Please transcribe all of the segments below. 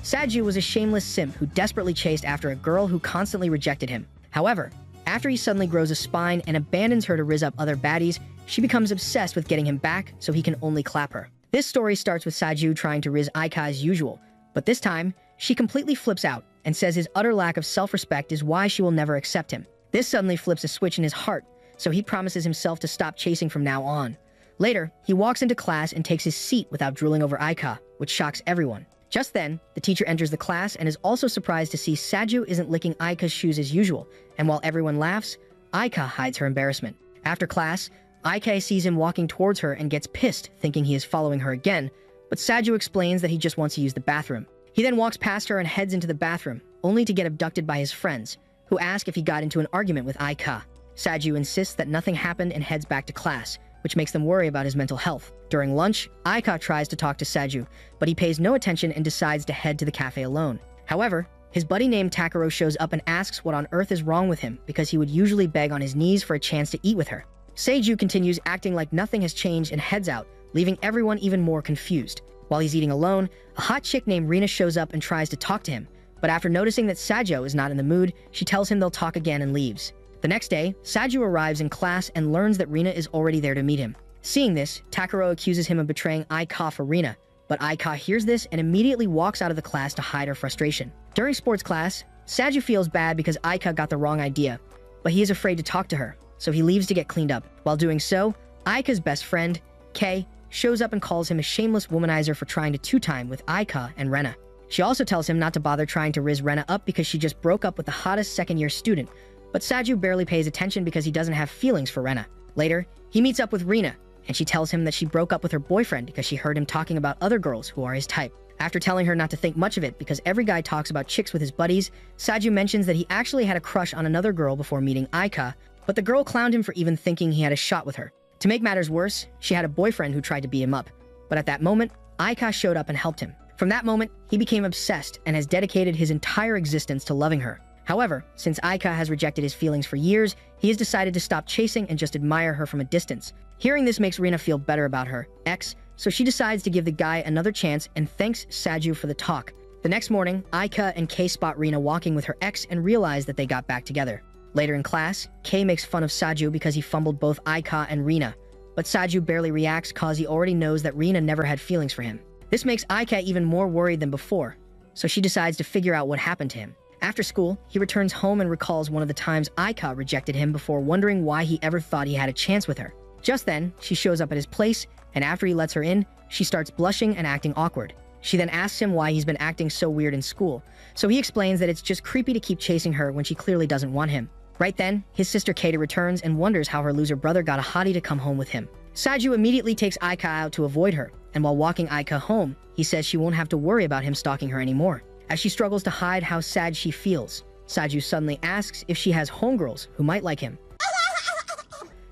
Saju was a shameless simp who desperately chased after a girl who constantly rejected him. However, after he suddenly grows a spine and abandons her to rizz up other baddies, she becomes obsessed with getting him back so he can only clap her. This story starts with Saju trying to rizz Aika as usual, but this time, she completely flips out and says his utter lack of self-respect is why she will never accept him. This suddenly flips a switch in his heart, so he promises himself to stop chasing from now on. Later, he walks into class and takes his seat without drooling over Aika, which shocks everyone. Just then, the teacher enters the class and is also surprised to see Saju isn't licking Aika's shoes as usual, and while everyone laughs, Aika hides her embarrassment. After class, Aika sees him walking towards her and gets pissed, thinking he is following her again, but Saju explains that he just wants to use the bathroom. He then walks past her and heads into the bathroom, only to get abducted by his friends, who ask if he got into an argument with Aika. Saju insists that nothing happened and heads back to class, which makes them worry about his mental health. During lunch, Aika tries to talk to Saju, but he pays no attention and decides to head to the cafe alone. However, his buddy named Takaro shows up and asks what on earth is wrong with him because he would usually beg on his knees for a chance to eat with her. Saju continues acting like nothing has changed and heads out, leaving everyone even more confused. While he's eating alone, a hot chick named Rina shows up and tries to talk to him, but after noticing that Saju is not in the mood, she tells him they'll talk again and leaves. The next day, Saju arrives in class and learns that Rina is already there to meet him. Seeing this, Takaro accuses him of betraying Aika for Rina, but Aika hears this and immediately walks out of the class to hide her frustration. During sports class, Saju feels bad because Aika got the wrong idea, but he is afraid to talk to her, so he leaves to get cleaned up. While doing so, Aika's best friend, Kei, shows up and calls him a shameless womanizer for trying to two-time with Aika and Rena. She also tells him not to bother trying to rizz Rena up because she just broke up with the hottest second-year student, but Saju barely pays attention because he doesn't have feelings for Rena. Later, he meets up with Rina, and she tells him that she broke up with her boyfriend because she heard him talking about other girls who are his type. After telling her not to think much of it because every guy talks about chicks with his buddies, Saju mentions that he actually had a crush on another girl before meeting Aika, but the girl clowned him for even thinking he had a shot with her. To make matters worse, she had a boyfriend who tried to beat him up, but at that moment, Aika showed up and helped him. From that moment, he became obsessed and has dedicated his entire existence to loving her. However, since Aika has rejected his feelings for years, he has decided to stop chasing and just admire her from a distance. Hearing this makes Rina feel better about her ex, so she decides to give the guy another chance and thanks Saju for the talk. The next morning, Aika and Kei spot Rina walking with her ex and realize that they got back together. Later in class, Kei makes fun of Saju because he fumbled both Aika and Rina, but Saju barely reacts cause he already knows that Rina never had feelings for him. This makes Aika even more worried than before, so she decides to figure out what happened to him. After school, he returns home and recalls one of the times Aika rejected him before wondering why he ever thought he had a chance with her. Just then, she shows up at his place, and after he lets her in, she starts blushing and acting awkward. She then asks him why he's been acting so weird in school, so he explains that it's just creepy to keep chasing her when she clearly doesn't want him. Right then, his sister Keita returns and wonders how her loser brother got a hottie to come home with him. Saju immediately takes Aika out to avoid her, and while walking Aika home, he says she won't have to worry about him stalking her anymore. As she struggles to hide how sad she feels, Saju suddenly asks if she has homegirls who might like him.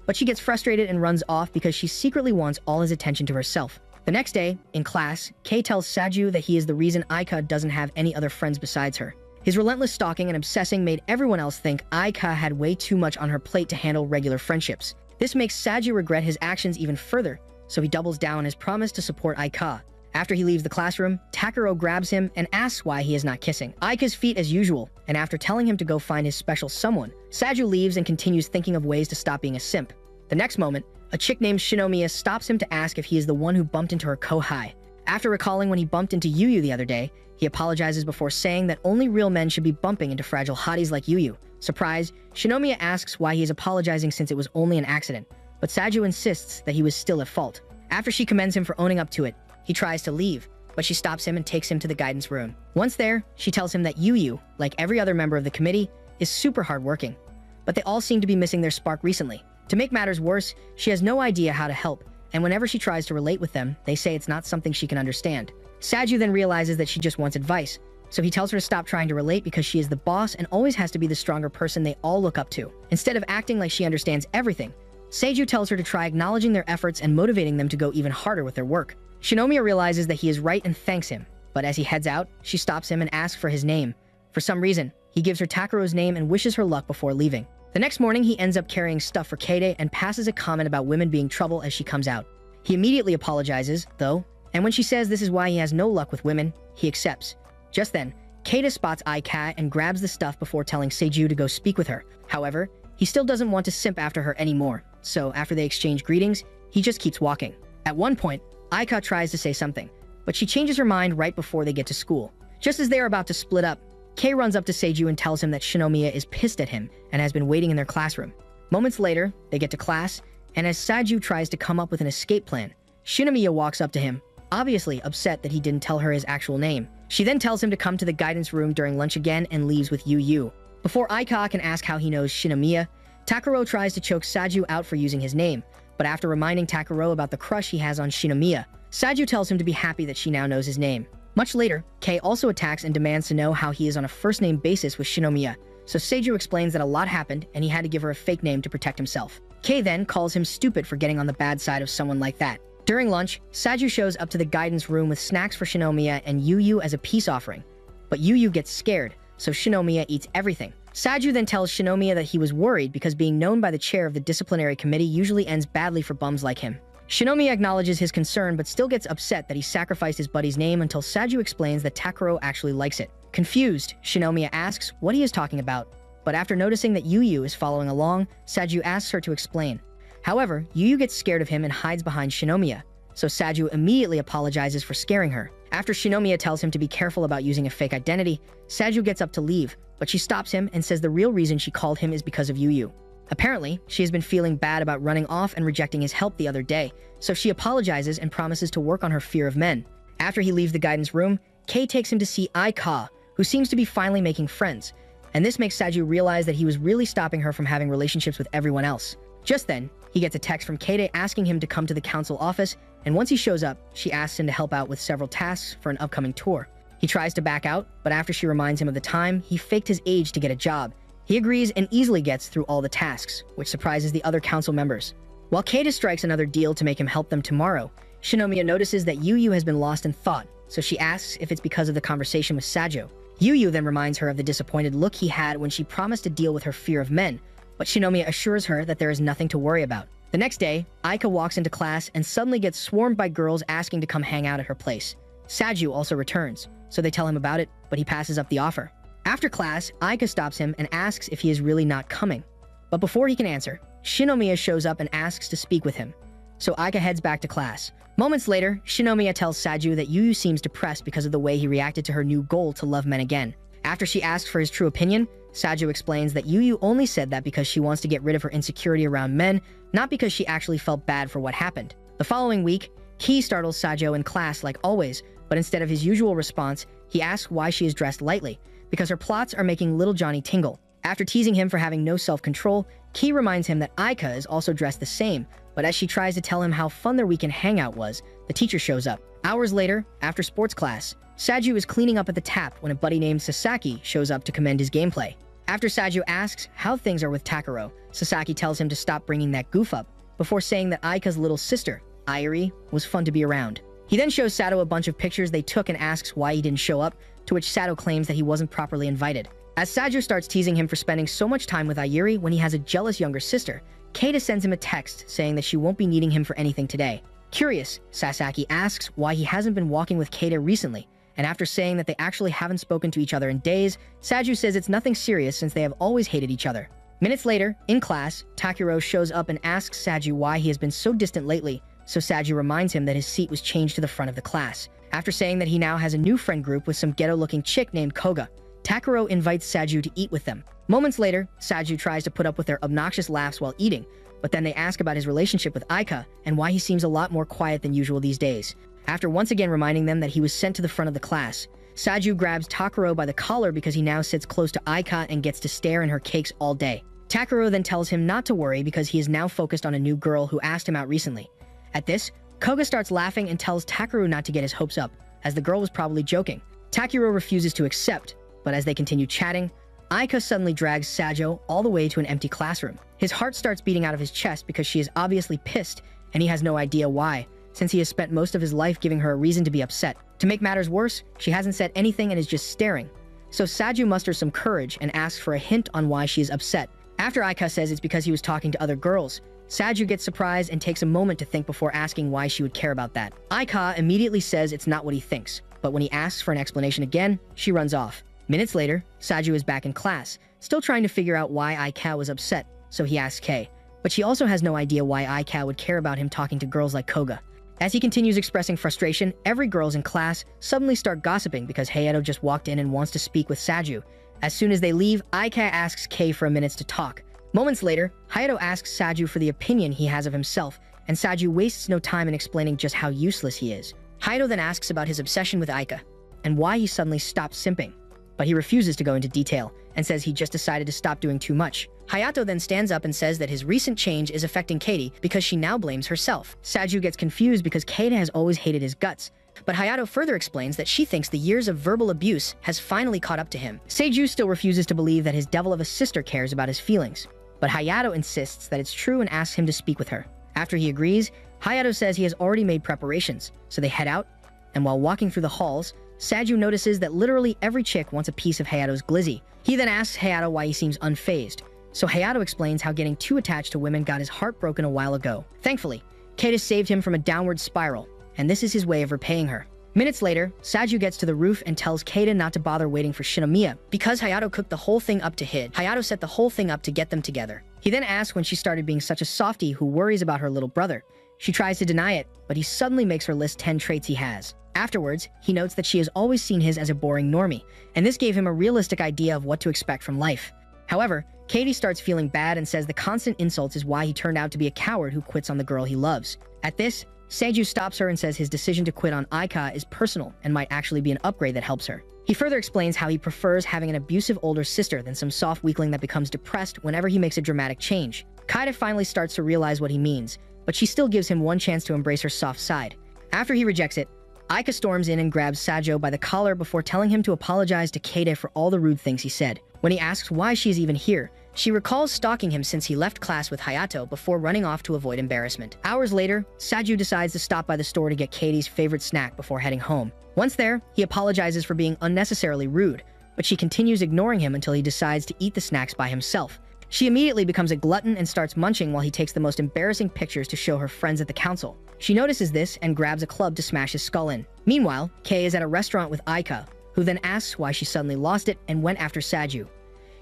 But she gets frustrated and runs off because she secretly wants all his attention to herself. The next day, in class, Kei tells Saju that he is the reason Aika doesn't have any other friends besides her. His relentless stalking and obsessing made everyone else think Aika had way too much on her plate to handle regular friendships. This makes Saju regret his actions even further, so he doubles down on his promise to support Aika. After he leaves the classroom, Takaro grabs him and asks why he is not kissing Aika's feet as usual, and after telling him to go find his special someone, Saju leaves and continues thinking of ways to stop being a simp. The next moment, a chick named Shinomiya stops him to ask if he is the one who bumped into her kohai. After recalling when he bumped into Yuyu the other day, he apologizes before saying that only real men should be bumping into fragile hotties like Yuyu. Surprised, Shinomiya asks why he is apologizing since it was only an accident, but Saju insists that he was still at fault. After she commends him for owning up to it, he tries to leave, but she stops him and takes him to the guidance room. Once there, she tells him that Yuyu, like every other member of the committee, is super hardworking, but they all seem to be missing their spark recently. To make matters worse, she has no idea how to help, and whenever she tries to relate with them, they say it's not something she can understand. Saju then realizes that she just wants advice, so he tells her to stop trying to relate because she is the boss and always has to be the stronger person they all look up to. Instead of acting like she understands everything, Saju tells her to try acknowledging their efforts and motivating them to go even harder with their work. Shinomiya realizes that he is right and thanks him, but as he heads out, she stops him and asks for his name. For some reason, he gives her Takaro's name and wishes her luck before leaving. The next morning, he ends up carrying stuff for Keita and passes a comment about women being trouble as she comes out. He immediately apologizes, though, and when she says this is why he has no luck with women, he accepts. Just then, Keita spots Aika and grabs the stuff before telling Seiju to go speak with her. However, he still doesn't want to simp after her anymore, so after they exchange greetings, he just keeps walking. At one point, Aika tries to say something, but she changes her mind right before they get to school. Just as they are about to split up, Kei runs up to Seiju and tells him that Shinomiya is pissed at him and has been waiting in their classroom. Moments later, they get to class, and as Seiju tries to come up with an escape plan, Shinomiya walks up to him, obviously upset that he didn't tell her his actual name. She then tells him to come to the guidance room during lunch again and leaves with Yu. Before Aika can ask how he knows Shinomiya, Takuro tries to choke Seiju out for using his name, but after reminding Takuro about the crush he has on Shinomiya, Seiju tells him to be happy that she now knows his name. Much later, Kei also attacks and demands to know how he is on a first-name basis with Shinomiya, so Seiju explains that a lot happened and he had to give her a fake name to protect himself. Kei then calls him stupid for getting on the bad side of someone like that. During lunch, Seiju shows up to the guidance room with snacks for Shinomiya and Yu as a peace offering, but Yu gets scared, so Shinomiya eats everything. Seiju then tells Shinomiya that he was worried because being known by the chair of the disciplinary committee usually ends badly for bums like him. Shinomiya acknowledges his concern but still gets upset that he sacrificed his buddy's name until Seiju explains that Takuro actually likes it. Confused, Shinomiya asks what he is talking about, but after noticing that Yu is following along, Seiju asks her to explain. However, Yu gets scared of him and hides behind Shinomiya, so Seiju immediately apologizes for scaring her. After Shinomiya tells him to be careful about using a fake identity, Seiju gets up to leave, but she stops him and says the real reason she called him is because of Yu. Apparently, she has been feeling bad about running off and rejecting his help the other day, so she apologizes and promises to work on her fear of men. After he leaves the guidance room, Kei takes him to see Aika, who seems to be finally making friends, and this makes Seiju realize that he was really stopping her from having relationships with everyone else. Just then, he gets a text from Keita asking him to come to the council office, and once he shows up, she asks him to help out with several tasks for an upcoming tour. He tries to back out, but after she reminds him of the time he faked his age to get a job, he agrees and easily gets through all the tasks, which surprises the other council members. While Keita strikes another deal to make him help them tomorrow, Shinomiya notices that Yu has been lost in thought, so she asks if it's because of the conversation with Seiju. Yu then reminds her of the disappointed look he had when she promised to deal with her fear of men, but Shinomiya assures her that there is nothing to worry about. The next day, Aika walks into class and suddenly gets swarmed by girls asking to come hang out at her place. Seiju also returns, so they tell him about it, but he passes up the offer. After class, Aika stops him and asks if he is really not coming. But before he can answer, Shinomiya shows up and asks to speak with him. So Aika heads back to class. Moments later, Shinomiya tells Seiju that Yu seems depressed because of the way he reacted to her new goal to love men again. After she asks for his true opinion, Seiju explains that Yu only said that because she wants to get rid of her insecurity around men, not because she actually felt bad for what happened. The following week, Ki startles Seiju in class like always, but instead of his usual response, he asks why she is dressed lightly, because her plots are making little Johnny tingle. After teasing him for having no self-control, Ki reminds him that Aika is also dressed the same, but as she tries to tell him how fun their weekend hangout was, the teacher shows up. Hours later, after sports class, Seiju is cleaning up at the tap when a buddy named Sasaki shows up to commend his gameplay. After Seiju asks how things are with Takuro, Sasaki tells him to stop bringing that goof up, before saying that Aika's little sister, Ayuri, was fun to be around. He then shows Sato a bunch of pictures they took and asks why he didn't show up, to which Sato claims that he wasn't properly invited. As Seiju starts teasing him for spending so much time with Ayuri when he has a jealous younger sister, Keita sends him a text saying that she won't be needing him for anything today. Curious, Sasaki asks why he hasn't been walking with Keita recently, and after saying that they actually haven't spoken to each other in days, Seiju says it's nothing serious since they have always hated each other. Minutes later, in class, Takuro shows up and asks Seiju why he has been so distant lately, so Seiju reminds him that his seat was changed to the front of the class. After saying that he now has a new friend group with some ghetto-looking chick named Koga, Takuro invites Seiju to eat with them. Moments later, Seiju tries to put up with their obnoxious laughs while eating, but then they ask about his relationship with Aika and why he seems a lot more quiet than usual these days. After once again reminding them that he was sent to the front of the class, Seiju grabs Takuro by the collar because he now sits close to Aika and gets to stare in her cakes all day. Takuro then tells him not to worry because he is now focused on a new girl who asked him out recently. At this, Koga starts laughing and tells Takuro not to get his hopes up, as the girl was probably joking. Takuro refuses to accept, but as they continue chatting, Aika suddenly drags Seiju all the way to an empty classroom. His heart starts beating out of his chest because she is obviously pissed, and he has no idea why, since he has spent most of his life giving her a reason to be upset. To make matters worse, she hasn't said anything and is just staring. So Seiju musters some courage and asks for a hint on why she is upset. After Aika says it's because he was talking to other girls, Seiju gets surprised and takes a moment to think before asking why she would care about that. Aika immediately says it's not what he thinks, but when he asks for an explanation again, she runs off. Minutes later, Saju is back in class, still trying to figure out why Aika was upset, so he asks Kei. But she also has no idea why Aika would care about him talking to girls like Koga. As he continues expressing frustration, every girls in class suddenly start gossiping because Hayato just walked in and wants to speak with Saju. As soon as they leave, Aika asks Kei for a minute to talk. Moments later, Hayato asks Saju for the opinion he has of himself, and Saju wastes no time in explaining just how useless he is. Hayato then asks about his obsession with Aika, and why he suddenly stopped simping. But he refuses to go into detail, and says he just decided to stop doing too much. Hayato then stands up and says that his recent change is affecting Katie because she now blames herself. Saju gets confused because Katie has always hated his guts, but Hayato further explains that she thinks the years of verbal abuse has finally caught up to him. Seiju still refuses to believe that his devil of a sister cares about his feelings, but Hayato insists that it's true and asks him to speak with her. After he agrees, Hayato says he has already made preparations, so they head out, and while walking through the halls, Saju notices that literally every chick wants a piece of Hayato's glizzy. He then asks Hayato why he seems unfazed, so Hayato explains how getting too attached to women got his heart broken a while ago. Thankfully, Kata saved him from a downward spiral, and this is his way of repaying her. Minutes later, Saju gets to the roof and tells Kata not to bother waiting for Shinomiya, because Hayato cooked the whole thing up to hid. Hayato set the whole thing up to get them together. He then asks when she started being such a softie who worries about her little brother. She tries to deny it, but he suddenly makes her list 10 traits he has. Afterwards, he notes that she has always seen his as a boring normie, and this gave him a realistic idea of what to expect from life. However, Katie starts feeling bad and says the constant insults is why he turned out to be a coward who quits on the girl he loves. At this, Seiju stops her and says his decision to quit on Aika is personal and might actually be an upgrade that helps her. He further explains how he prefers having an abusive older sister than some soft weakling that becomes depressed whenever he makes a dramatic change. Kaida finally starts to realize what he means, but she still gives him one chance to embrace her soft side. After he rejects it, Aika storms in and grabs Saju by the collar before telling him to apologize to Kaida for all the rude things he said. When he asks why she is even here, she recalls stalking him since he left class with Hayato before running off to avoid embarrassment. Hours later, Saju decides to stop by the store to get Katie's favorite snack before heading home. Once there, he apologizes for being unnecessarily rude, but she continues ignoring him until he decides to eat the snacks by himself. She immediately becomes a glutton and starts munching while he takes the most embarrassing pictures to show her friends at the council. She notices this and grabs a club to smash his skull in. Meanwhile, Kei is at a restaurant with Aika, who then asks why she suddenly lost it and went after Saju.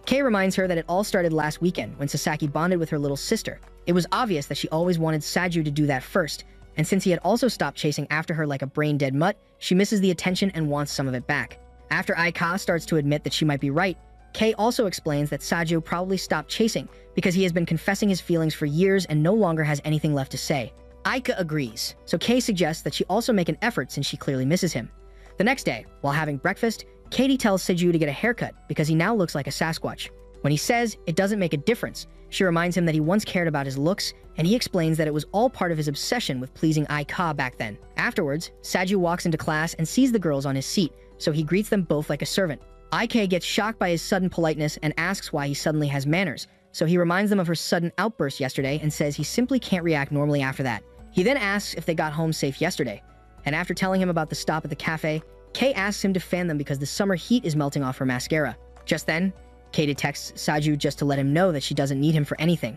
Kei reminds her that it all started last weekend when Sasaki bonded with her little sister. It was obvious that she always wanted Saju to do that first, and since he had also stopped chasing after her like a brain-dead mutt, she misses the attention and wants some of it back. After Aika starts to admit that she might be right, Kei also explains that Saju probably stopped chasing because he has been confessing his feelings for years and no longer has anything left to say. Aika agrees, so Kei suggests that she also make an effort since she clearly misses him. The next day, while having breakfast, Katie tells Seiju to get a haircut because he now looks like a Sasquatch. When he says it doesn't make a difference, she reminds him that he once cared about his looks, and he explains that it was all part of his obsession with pleasing Aika back then. Afterwards, Saju walks into class and sees the girls on his seat, so he greets them both like a servant. Aika gets shocked by his sudden politeness and asks why he suddenly has manners, so he reminds them of her sudden outburst yesterday and says he simply can't react normally after that. He then asks if they got home safe yesterday, and after telling him about the stop at the cafe, Kei asks him to fan them because the summer heat is melting off her mascara. Just then, Kei texts Saju just to let him know that she doesn't need him for anything.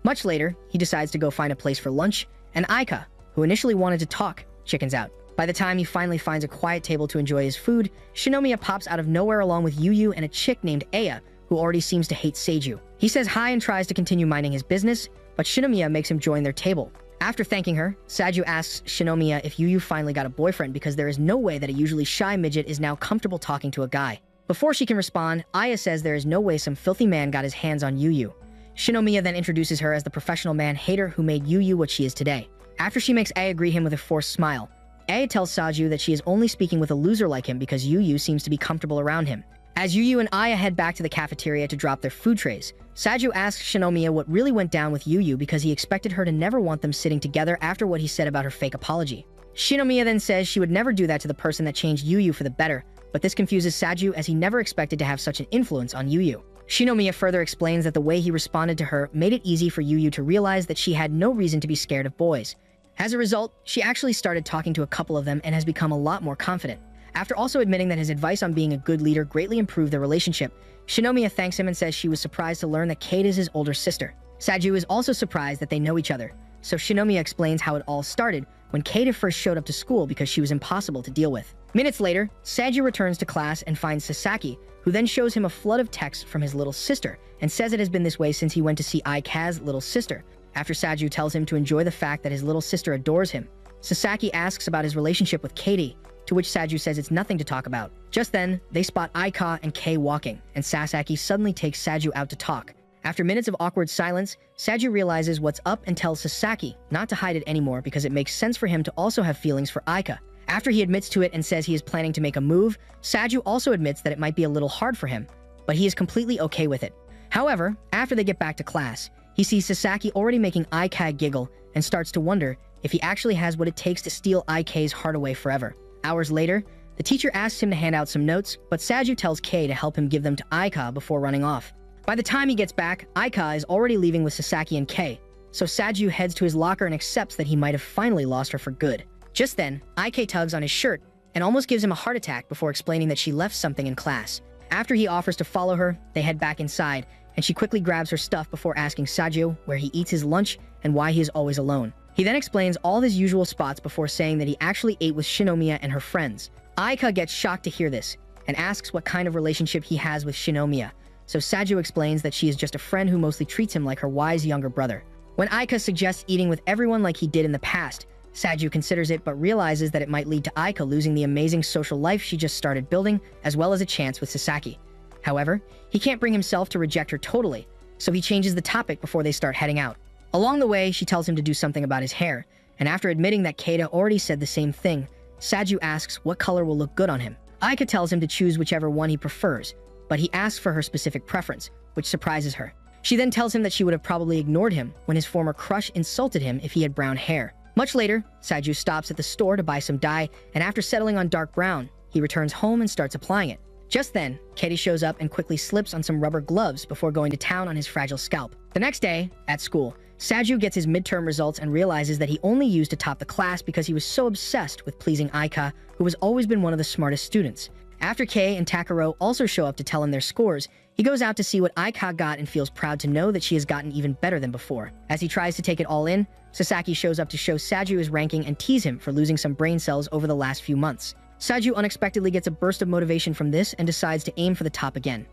Much later, he decides to go find a place for lunch, and Aika, who initially wanted to talk, chickens out. By the time he finally finds a quiet table to enjoy his food, Shinomiya pops out of nowhere along with Yuyu and a chick named Aya, who already seems to hate Seiju. He says hi and tries to continue minding his business, but Shinomiya makes him join their table. After thanking her, Saju asks Shinomiya if Yuyu finally got a boyfriend because there is no way that a usually shy midget is now comfortable talking to a guy. Before she can respond, Aya says there is no way some filthy man got his hands on Yuyu. Shinomiya then introduces her as the professional man-hater who made Yuyu what she is today. After she makes Aya greet him with a forced smile, Aya tells Saju that she is only speaking with a loser like him because Yuyu seems to be comfortable around him. As Yuyu and Aya head back to the cafeteria to drop their food trays, Saju asks Shinomiya what really went down with Yuyu because he expected her to never want them sitting together after what he said about her fake apology. Shinomiya then says she would never do that to the person that changed Yuyu for the better, but this confuses Saju as he never expected to have such an influence on Yuyu. Shinomiya further explains that the way he responded to her made it easy for Yuyu to realize that she had no reason to be scared of boys. As a result, she actually started talking to a couple of them and has become a lot more confident. After also admitting that his advice on being a good leader greatly improved their relationship, Shinomiya thanks him and says she was surprised to learn that Kate is his older sister. Saju is also surprised that they know each other, so Shinomiya explains how it all started when Kate first showed up to school because she was impossible to deal with. Minutes later, Saju returns to class and finds Sasaki, who then shows him a flood of texts from his little sister and says it has been this way since he went to see Aika's little sister. After Saju tells him to enjoy the fact that his little sister adores him, Sasaki asks about his relationship with Katie, to which Saju says it's nothing to talk about. Just then, they spot Aika and Kei walking, and Sasaki suddenly takes Saju out to talk. After minutes of awkward silence, Saju realizes what's up and tells Sasaki not to hide it anymore because it makes sense for him to also have feelings for Aika. After he admits to it and says he is planning to make a move, Saju also admits that it might be a little hard for him, but he is completely okay with it. However, after they get back to class, he sees Sasaki already making Aika giggle and starts to wonder if he actually has what it takes to steal Aika's heart away forever. Hours later, the teacher asks him to hand out some notes, but Saju tells Kei to help him give them to Aika before running off. By the time he gets back, Aika is already leaving with Sasaki and Kei, so Saju heads to his locker and accepts that he might have finally lost her for good. Just then, Aika tugs on his shirt and almost gives him a heart attack before explaining that she left something in class. After he offers to follow her, they head back inside, and she quickly grabs her stuff before asking Saju where he eats his lunch and why he is always alone. He then explains all his usual spots before saying that he actually ate with Shinomiya and her friends. Aika gets shocked to hear this and asks what kind of relationship he has with Shinomiya, so Saju explains that she is just a friend who mostly treats him like her wise younger brother. When Aika suggests eating with everyone like he did in the past, Saju considers it but realizes that it might lead to Aika losing the amazing social life she just started building, as well as a chance with Sasaki. However, he can't bring himself to reject her totally, so he changes the topic before they start heading out. Along the way, she tells him to do something about his hair, and after admitting that Keita already said the same thing, Saju asks what color will look good on him. Aika tells him to choose whichever one he prefers, but he asks for her specific preference, which surprises her. She then tells him that she would have probably ignored him when his former crush insulted him if he had brown hair. Much later, Saju stops at the store to buy some dye, and after settling on dark brown, he returns home and starts applying it. Just then, Katie shows up and quickly slips on some rubber gloves before going to town on his fragile scalp. The next day, at school, Saju gets his midterm results and realizes that he only used to top the class because he was so obsessed with pleasing Aika, who has always been one of the smartest students. After Kei and Takaro also show up to tell him their scores, he goes out to see what Aika got and feels proud to know that she has gotten even better than before. As he tries to take it all in, Sasaki shows up to show Saju his ranking and tease him for losing some brain cells over the last few months. Saju unexpectedly gets a burst of motivation from this and decides to aim for the top again.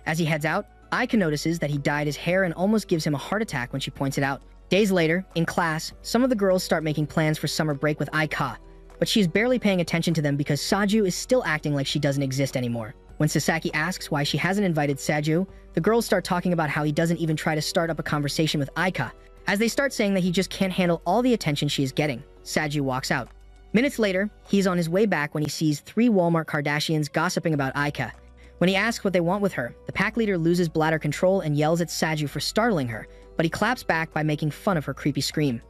As he heads out, Aika notices that he dyed his hair and almost gives him a heart attack when she points it out. Days later, in class, some of the girls start making plans for summer break with Aika, but she is barely paying attention to them because Saju is still acting like she doesn't exist anymore. When Sasaki asks why she hasn't invited Saju, the girls start talking about how he doesn't even try to start up a conversation with Aika. As they start saying that he just can't handle all the attention she is getting, Saju walks out. Minutes later, he's on his way back when he sees 3 Walmart Kardashians gossiping about Aika. When he asks what they want with her, the pack leader loses bladder control and yells at Saju for startling her, but he claps back by making fun of her creepy scream.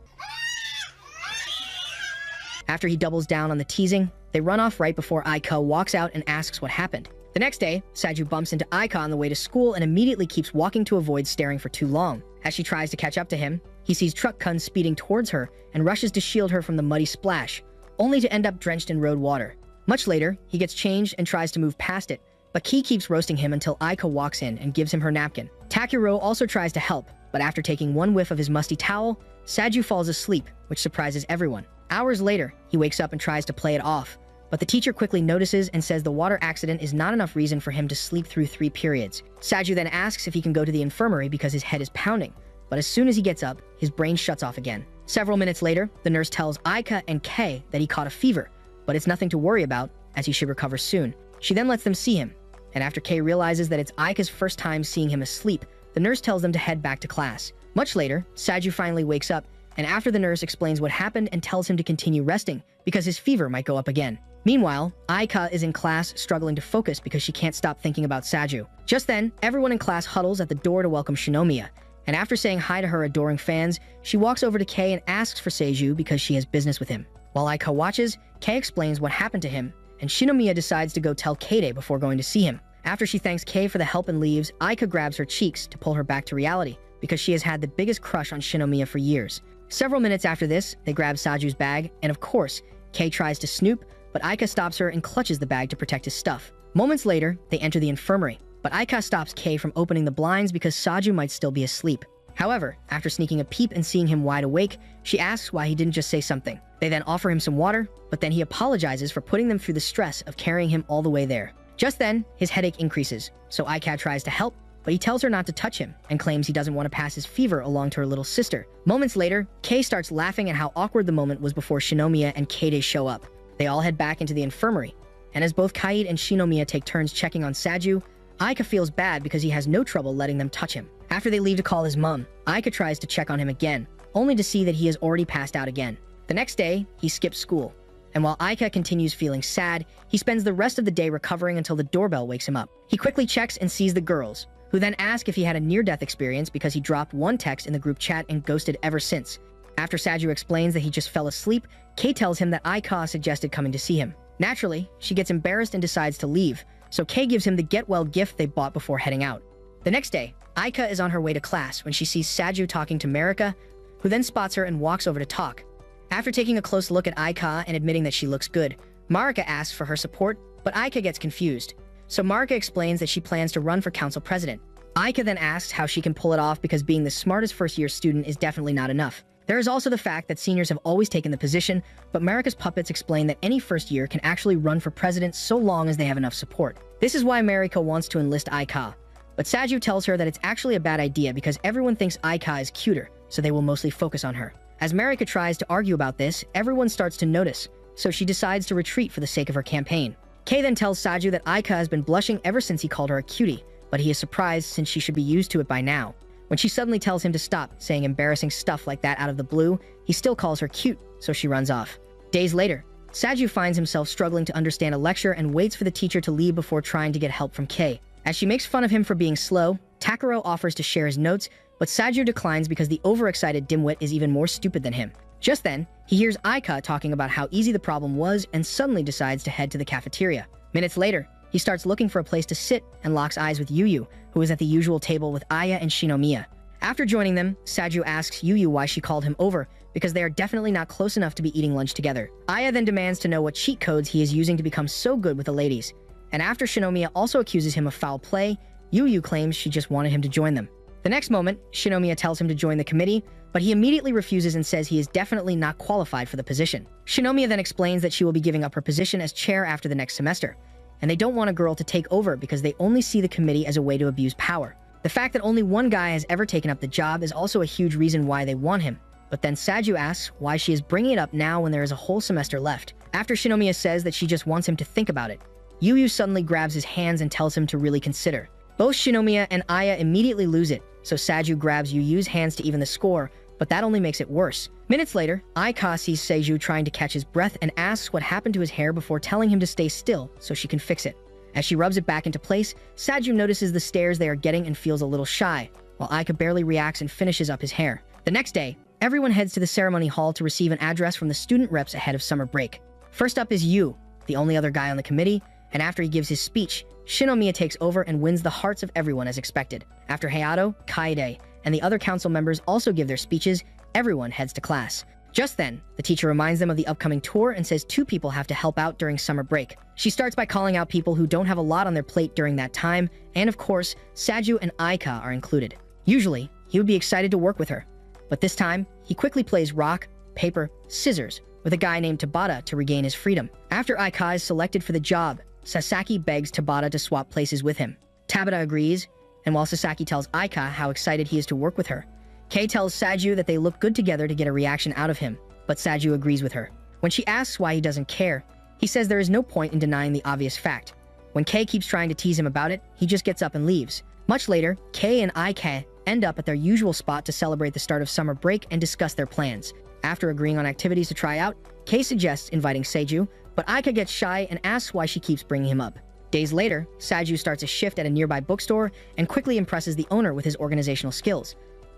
After he doubles down on the teasing, they run off right before Aika walks out and asks what happened. The next day, Saju bumps into Aika on the way to school and immediately keeps walking to avoid staring for too long. As she tries to catch up to him, he sees Truck Kun speeding towards her and rushes to shield her from the muddy splash, only to end up drenched in road water. Much later, he gets changed and tries to move past it, but Ki keeps roasting him until Aika walks in and gives him her napkin. Takuro also tries to help, but after taking one whiff of his musty towel, Saju falls asleep, which surprises everyone. Hours later, he wakes up and tries to play it off, but the teacher quickly notices and says the water accident is not enough reason for him to sleep through 3 periods. Saju then asks if he can go to the infirmary because his head is pounding, but as soon as he gets up, his brain shuts off again. Several minutes later, the nurse tells Aika and Kei that he caught a fever, but it's nothing to worry about, as he should recover soon. She then lets them see him, and after Kei realizes that it's Aika's first time seeing him asleep, the nurse tells them to head back to class. Much later, Saju finally wakes up, and after the nurse explains what happened and tells him to continue resting, because his fever might go up again. Meanwhile, Aika is in class struggling to focus because she can't stop thinking about Saju. Just then, everyone in class huddles at the door to welcome Shinomiya, and after saying hi to her adoring fans, she walks over to Kei and asks for Saju because she has business with him. While Aika watches, Kei explains what happened to him, and Shinomiya decides to go tell Keide before going to see him. After she thanks Kei for the help and leaves, Aika grabs her cheeks to pull her back to reality, because she has had the biggest crush on Shinomiya for years. Several minutes after this, they grab Saju's bag, and of course, Kei tries to snoop, but Aika stops her and clutches the bag to protect his stuff. Moments later, they enter the infirmary, but Aika stops Kei from opening the blinds because Saju might still be asleep. However, after sneaking a peep and seeing him wide awake, she asks why he didn't just say something. They then offer him some water, but then he apologizes for putting them through the stress of carrying him all the way there. Just then, his headache increases, so Aika tries to help, but he tells her not to touch him and claims he doesn't want to pass his fever along to her little sister. Moments later, Kei starts laughing at how awkward the moment was before Shinomiya and Kaede show up. They all head back into the infirmary, and as both Kaede and Shinomiya take turns checking on Saju, Aika feels bad because he has no trouble letting them touch him. After they leave to call his mom, Aika tries to check on him again, only to see that he has already passed out again. The next day, he skips school, and while Aika continues feeling sad, he spends the rest of the day recovering until the doorbell wakes him up. He quickly checks and sees the girls, who then ask if he had a near-death experience because he dropped one text in the group chat and ghosted ever since. After Saju explains that he just fell asleep, Kei tells him that Aika suggested coming to see him. Naturally, she gets embarrassed and decides to leave, so Kei gives him the get-well gift they bought before heading out. The next day, Aika is on her way to class when she sees Saju talking to Marika, who then spots her and walks over to talk. After taking a close look at Aika and admitting that she looks good, Marika asks for her support, but Aika gets confused. So Marika explains that she plans to run for council president. Aika then asks how she can pull it off because being the smartest first-year student is definitely not enough. There is also the fact that seniors have always taken the position, but Marika's puppets explain that any first year can actually run for president so long as they have enough support. This is why Marika wants to enlist Aika, but Saju tells her that it's actually a bad idea because everyone thinks Aika is cuter, so they will mostly focus on her. As Marika tries to argue about this, everyone starts to notice, so she decides to retreat for the sake of her campaign. Kei then tells Saju that Aika has been blushing ever since he called her a cutie, but he is surprised since she should be used to it by now. When she suddenly tells him to stop saying embarrassing stuff like that out of the blue, he still calls her cute, so she runs off. Days later, Saju finds himself struggling to understand a lecture and waits for the teacher to leave before trying to get help from Kei. As she makes fun of him for being slow, Takaro offers to share his notes, but Saju declines because the overexcited dimwit is even more stupid than him. Just then, he hears Aika talking about how easy the problem was and suddenly decides to head to the cafeteria. Minutes later, he starts looking for a place to sit and locks eyes with Yuyu, who is at the usual table with Aya and Shinomiya. After joining them, Saju asks Yuyu why she called him over, because they are definitely not close enough to be eating lunch together. Aya then demands to know what cheat codes he is using to become so good with the ladies. And after Shinomiya also accuses him of foul play, Yuyu claims she just wanted him to join them. The next moment, Shinomiya tells him to join the committee, but he immediately refuses and says he is definitely not qualified for the position. Shinomiya then explains that she will be giving up her position as chair after the next semester, and they don't want a girl to take over because they only see the committee as a way to abuse power. The fact that only one guy has ever taken up the job is also a huge reason why they want him, but then Saju asks why she is bringing it up now when there is a whole semester left. After Shinomiya says that she just wants him to think about it, Yuyu suddenly grabs his hands and tells him to really consider. Both Shinomiya and Aya immediately lose it, so Saju grabs Yuyu's hands to even the score, but that only makes it worse. Minutes later, Aika sees Saju trying to catch his breath and asks what happened to his hair before telling him to stay still so she can fix it. As she rubs it back into place, Saju notices the stares they are getting and feels a little shy, while Aika barely reacts and finishes up his hair. The next day, everyone heads to the ceremony hall to receive an address from the student reps ahead of summer break. First up is Yu, the only other guy on the committee, and after he gives his speech, Shinomiya takes over and wins the hearts of everyone as expected. After Hayato, Kaede, and the other council members also give their speeches, everyone heads to class. Just then, the teacher reminds them of the upcoming tour and says 2 people have to help out during summer break. She starts by calling out people who don't have a lot on their plate during that time, and of course, Saju and Aika are included. Usually, he would be excited to work with her, but this time, he quickly plays rock, paper, scissors with a guy named Tabata to regain his freedom. After Aika is selected for the job, Sasaki begs Tabata to swap places with him. Tabata agrees, and while Sasaki tells Aika how excited he is to work with her, Kei tells Saju that they look good together to get a reaction out of him, but Saju agrees with her. When she asks why he doesn't care, he says there is no point in denying the obvious fact. When Kei keeps trying to tease him about it, he just gets up and leaves. Much later, Kei and Aika end up at their usual spot to celebrate the start of summer break and discuss their plans. After agreeing on activities to try out, Kei suggests inviting Saju, but Aika gets shy and asks why she keeps bringing him up. Days later, Saju starts a shift at a nearby bookstore and quickly impresses the owner with his organizational skills.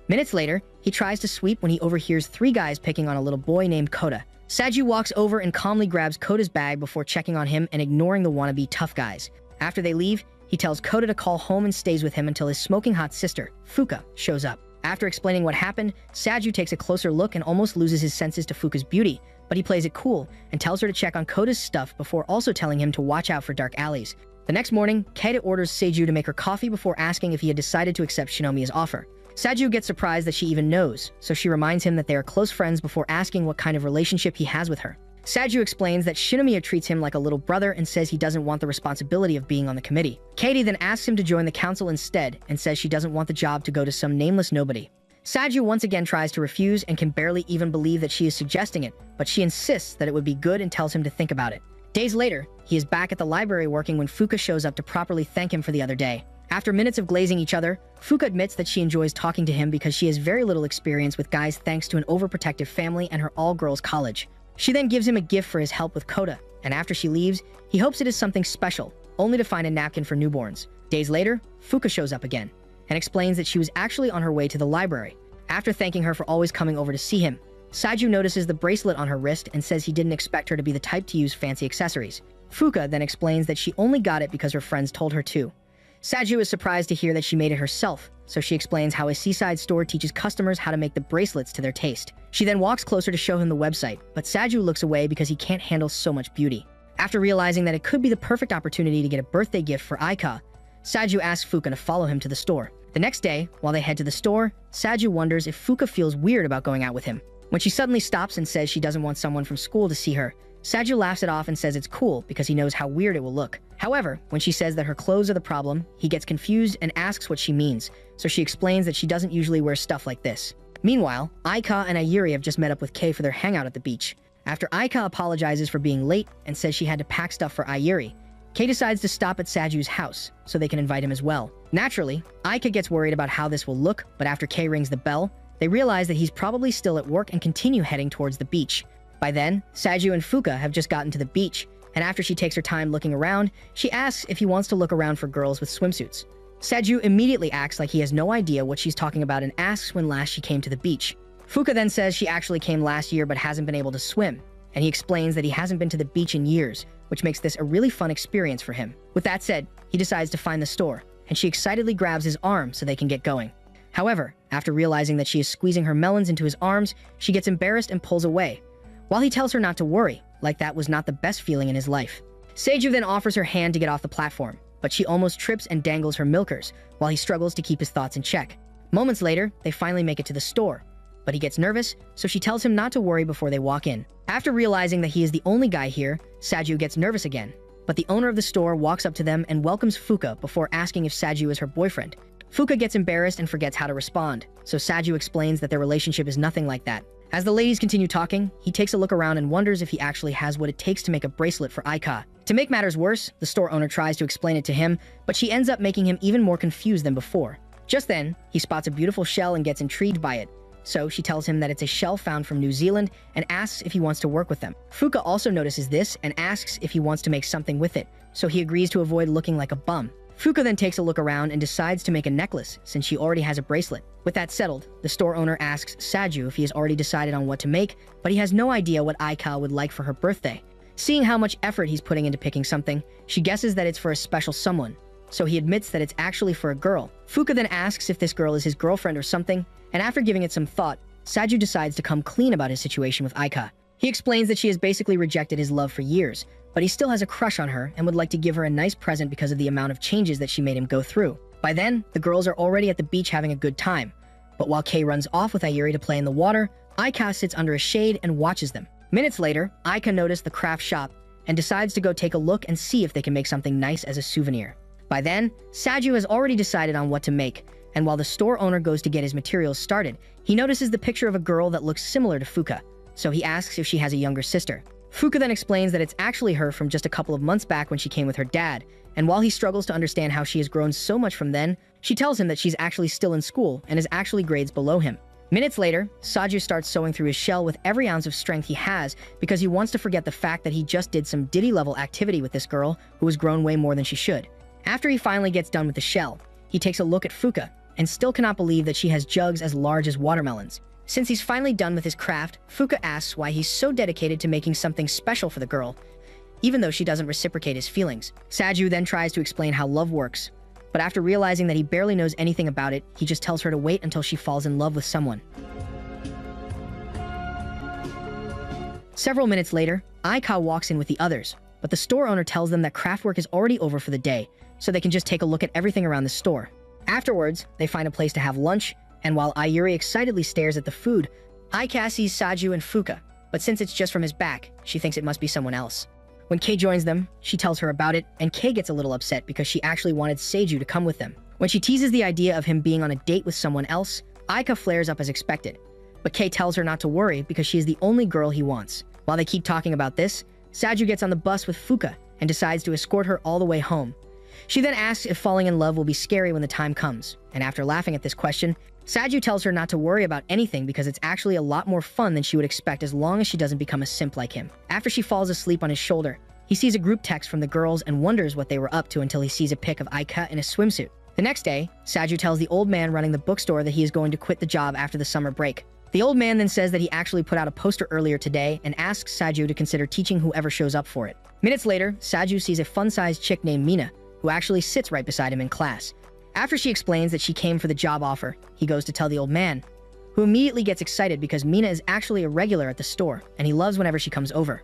Minutes later, he tries to sweep when he overhears 3 guys picking on a little boy named Kota. Saju walks over and calmly grabs Kota's bag before checking on him and ignoring the wannabe tough guys. After they leave, he tells Kota to call home and stays with him until his smoking hot sister, Fuka, shows up. After explaining what happened, Saju takes a closer look and almost loses his senses to Fuka's beauty, but he plays it cool and tells her to check on Kota's stuff before also telling him to watch out for dark alleys. The next morning, Kaede orders Seiju to make her coffee before asking if he had decided to accept Shinomiya's offer. Saju gets surprised that she even knows, so she reminds him that they are close friends before asking what kind of relationship he has with her. Saju explains that Shinomiya treats him like a little brother and says he doesn't want the responsibility of being on the committee. Katie then asks him to join the council instead and says she doesn't want the job to go to some nameless nobody. Saju once again tries to refuse and can barely even believe that she is suggesting it, but she insists that it would be good and tells him to think about it. Days later, he is back at the library working when Fuka shows up to properly thank him for the other day. After minutes of glazing each other, Fuka admits that she enjoys talking to him because she has very little experience with guys thanks to an overprotective family and her all-girls college. She then gives him a gift for his help with Kota, and after she leaves, he hopes it is something special, only to find a napkin for newborns. Days later, Fuka shows up again, and explains that she was actually on her way to the library. After thanking her for always coming over to see him, Saju notices the bracelet on her wrist and says he didn't expect her to be the type to use fancy accessories. Fuka then explains that she only got it because her friends told her to. Saju is surprised to hear that she made it herself, so she explains how a seaside store teaches customers how to make the bracelets to their taste. She then walks closer to show him the website, but Saju looks away because he can't handle so much beauty. After realizing that it could be the perfect opportunity to get a birthday gift for Aika, Saju asks Fuka to follow him to the store. The next day, while they head to the store, Saju wonders if Fuka feels weird about going out with him. When she suddenly stops and says she doesn't want someone from school to see her, Saju laughs it off and says it's cool because he knows how weird it will look. However, when she says that her clothes are the problem, he gets confused and asks what she means, so she explains that she doesn't usually wear stuff like this. Meanwhile, Aika and Ayuri have just met up with Kei for their hangout at the beach. After Aika apologizes for being late and says she had to pack stuff for Ayuri, Kei decides to stop at Saju's house so they can invite him as well. Naturally, Aika gets worried about how this will look, but after Kei rings the bell, they realize that he's probably still at work and continue heading towards the beach. By then, Saju and Fuka have just gotten to the beach, and after she takes her time looking around, she asks if he wants to look around for girls with swimsuits. Saju immediately acts like he has no idea what she's talking about and asks when last she came to the beach. Fuka then says she actually came last year but hasn't been able to swim, and he explains that he hasn't been to the beach in years, which makes this a really fun experience for him. With that said, he decides to find the store, and she excitedly grabs his arm so they can get going. However, after realizing that she is squeezing her melons into his arms, she gets embarrassed and pulls away, while he tells her not to worry, like that was not the best feeling in his life. Saju then offers her hand to get off the platform, but she almost trips and dangles her milkers, while he struggles to keep his thoughts in check. Moments later, they finally make it to the store, but he gets nervous, so she tells him not to worry before they walk in. After realizing that he is the only guy here, Saju gets nervous again, but the owner of the store walks up to them and welcomes Fuka before asking if Saju is her boyfriend. Fuka gets embarrassed and forgets how to respond, so Saju explains that their relationship is nothing like that. As the ladies continue talking, he takes a look around and wonders if he actually has what it takes to make a bracelet for Aika. To make matters worse, the store owner tries to explain it to him, but she ends up making him even more confused than before. Just then, he spots a beautiful shell and gets intrigued by it, so she tells him that it's a shell found from New Zealand and asks if he wants to work with them. Fuka also notices this and asks if he wants to make something with it, so he agrees to avoid looking like a bum. Fuka then takes a look around and decides to make a necklace since she already has a bracelet. With that settled, the store owner asks Saju if he has already decided on what to make, but he has no idea what Aika would like for her birthday. Seeing how much effort he's putting into picking something, she guesses that it's for a special someone, so he admits that it's actually for a girl. Fuka then asks if this girl is his girlfriend or something, and after giving it some thought, Saju decides to come clean about his situation with Aika. He explains that she has basically rejected his love for years, but he still has a crush on her and would like to give her a nice present because of the amount of changes that she made him go through. By then, the girls are already at the beach having a good time, but while Kei runs off with Ayuri to play in the water, Aika sits under a shade and watches them. Minutes later, Aika noticed the craft shop and decides to go take a look and see if they can make something nice as a souvenir. By then, Saju has already decided on what to make, and while the store owner goes to get his materials started, he notices the picture of a girl that looks similar to Fuka, so he asks if she has a younger sister. Fuka then explains that it's actually her from just a couple of months back when she came with her dad, and while he struggles to understand how she has grown so much from then, she tells him that she's actually still in school and is actually grades below him. Minutes later, Saju starts sewing through his shell with every ounce of strength he has because he wants to forget the fact that he just did some Diddy-level activity with this girl who has grown way more than she should. After he finally gets done with the shell, he takes a look at Fuka and still cannot believe that she has jugs as large as watermelons. Since he's finally done with his craft, Fuka asks why he's so dedicated to making something special for the girl, even though she doesn't reciprocate his feelings. Saju then tries to explain how love works, but after realizing that he barely knows anything about it, he just tells her to wait until she falls in love with someone. Several minutes later, Aika walks in with the others, but the store owner tells them that craft work is already over for the day, so they can just take a look at everything around the store. Afterwards, they find a place to have lunch, And while Ayuri excitedly stares at the food, Aika sees Saju and Fuka, but since it's just from his back, she thinks it must be someone else. When Kei joins them, she tells her about it, and Kei gets a little upset because she actually wanted Seiju to come with them. When she teases the idea of him being on a date with someone else, Aika flares up as expected. But Kei tells her not to worry because she is the only girl he wants. While they keep talking about this, Saju gets on the bus with Fuka and decides to escort her all the way home. She then asks if falling in love will be scary when the time comes, and after laughing at this question, Saju tells her not to worry about anything because it's actually a lot more fun than she would expect as long as she doesn't become a simp like him. After she falls asleep on his shoulder, he sees a group text from the girls and wonders what they were up to until he sees a pic of Aika in a swimsuit. The next day, Saju tells the old man running the bookstore that he is going to quit the job after the summer break. The old man then says that he actually put out a poster earlier today and asks Saju to consider teaching whoever shows up for it. Minutes later, Saju sees a fun-sized chick named Mina, who actually sits right beside him in class. After she explains that she came for the job offer, he goes to tell the old man, who immediately gets excited because Mina is actually a regular at the store, and he loves whenever she comes over.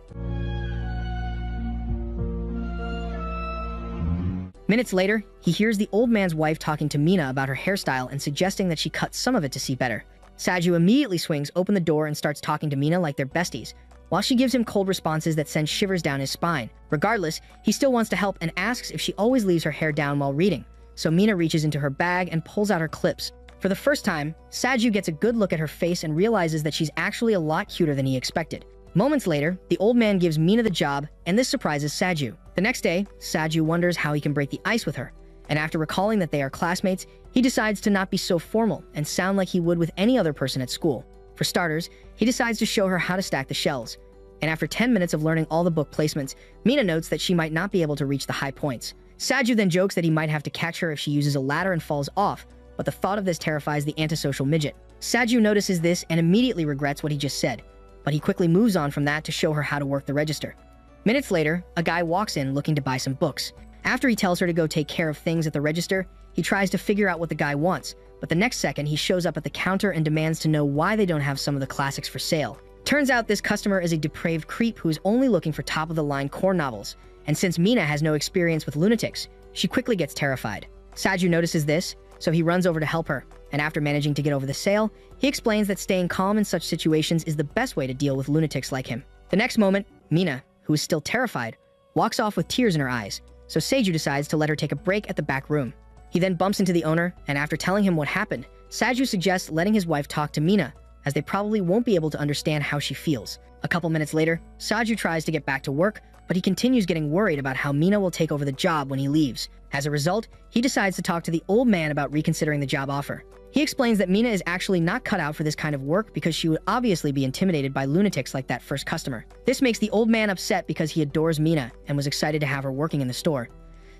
Minutes later, he hears the old man's wife talking to Mina about her hairstyle and suggesting that she cut some of it to see better. Saju immediately swings open the door and starts talking to Mina like they're besties, while she gives him cold responses that send shivers down his spine. Regardless, he still wants to help and asks if she always leaves her hair down while reading, so Mina reaches into her bag and pulls out her clips. For the first time, Saju gets a good look at her face and realizes that she's actually a lot cuter than he expected. Moments later, the old man gives Mina the job, and this surprises Saju. The next day, Saju wonders how he can break the ice with her, and after recalling that they are classmates, he decides to not be so formal and sound like he would with any other person at school. For starters, he decides to show her how to stack the shelves, and after 10 minutes of learning all the book placements, Mina notes that she might not be able to reach the high points. Saju then jokes that he might have to catch her if she uses a ladder and falls off, but the thought of this terrifies the antisocial midget. Saju notices this and immediately regrets what he just said, but he quickly moves on from that to show her how to work the register. Minutes later, a guy walks in looking to buy some books. After he tells her to go take care of things at the register, he tries to figure out what the guy wants, but the next second he shows up at the counter and demands to know why they don't have some of the classics for sale. Turns out this customer is a depraved creep who is only looking for top-of-the-line core novels, and since Mina has no experience with lunatics, she quickly gets terrified. Saju notices this, so he runs over to help her, and after managing to get over the sale, he explains that staying calm in such situations is the best way to deal with lunatics like him. The next moment, Mina, who is still terrified, walks off with tears in her eyes, so Saju decides to let her take a break at the back room. He then bumps into the owner, and after telling him what happened, Saju suggests letting his wife talk to Mina, as they probably won't be able to understand how she feels. A couple minutes later, Saju tries to get back to work, but he continues getting worried about how Mina will take over the job when he leaves. As a result, he decides to talk to the old man about reconsidering the job offer. He explains that Mina is actually not cut out for this kind of work because she would obviously be intimidated by lunatics like that first customer. This makes the old man upset because he adores Mina and was excited to have her working in the store.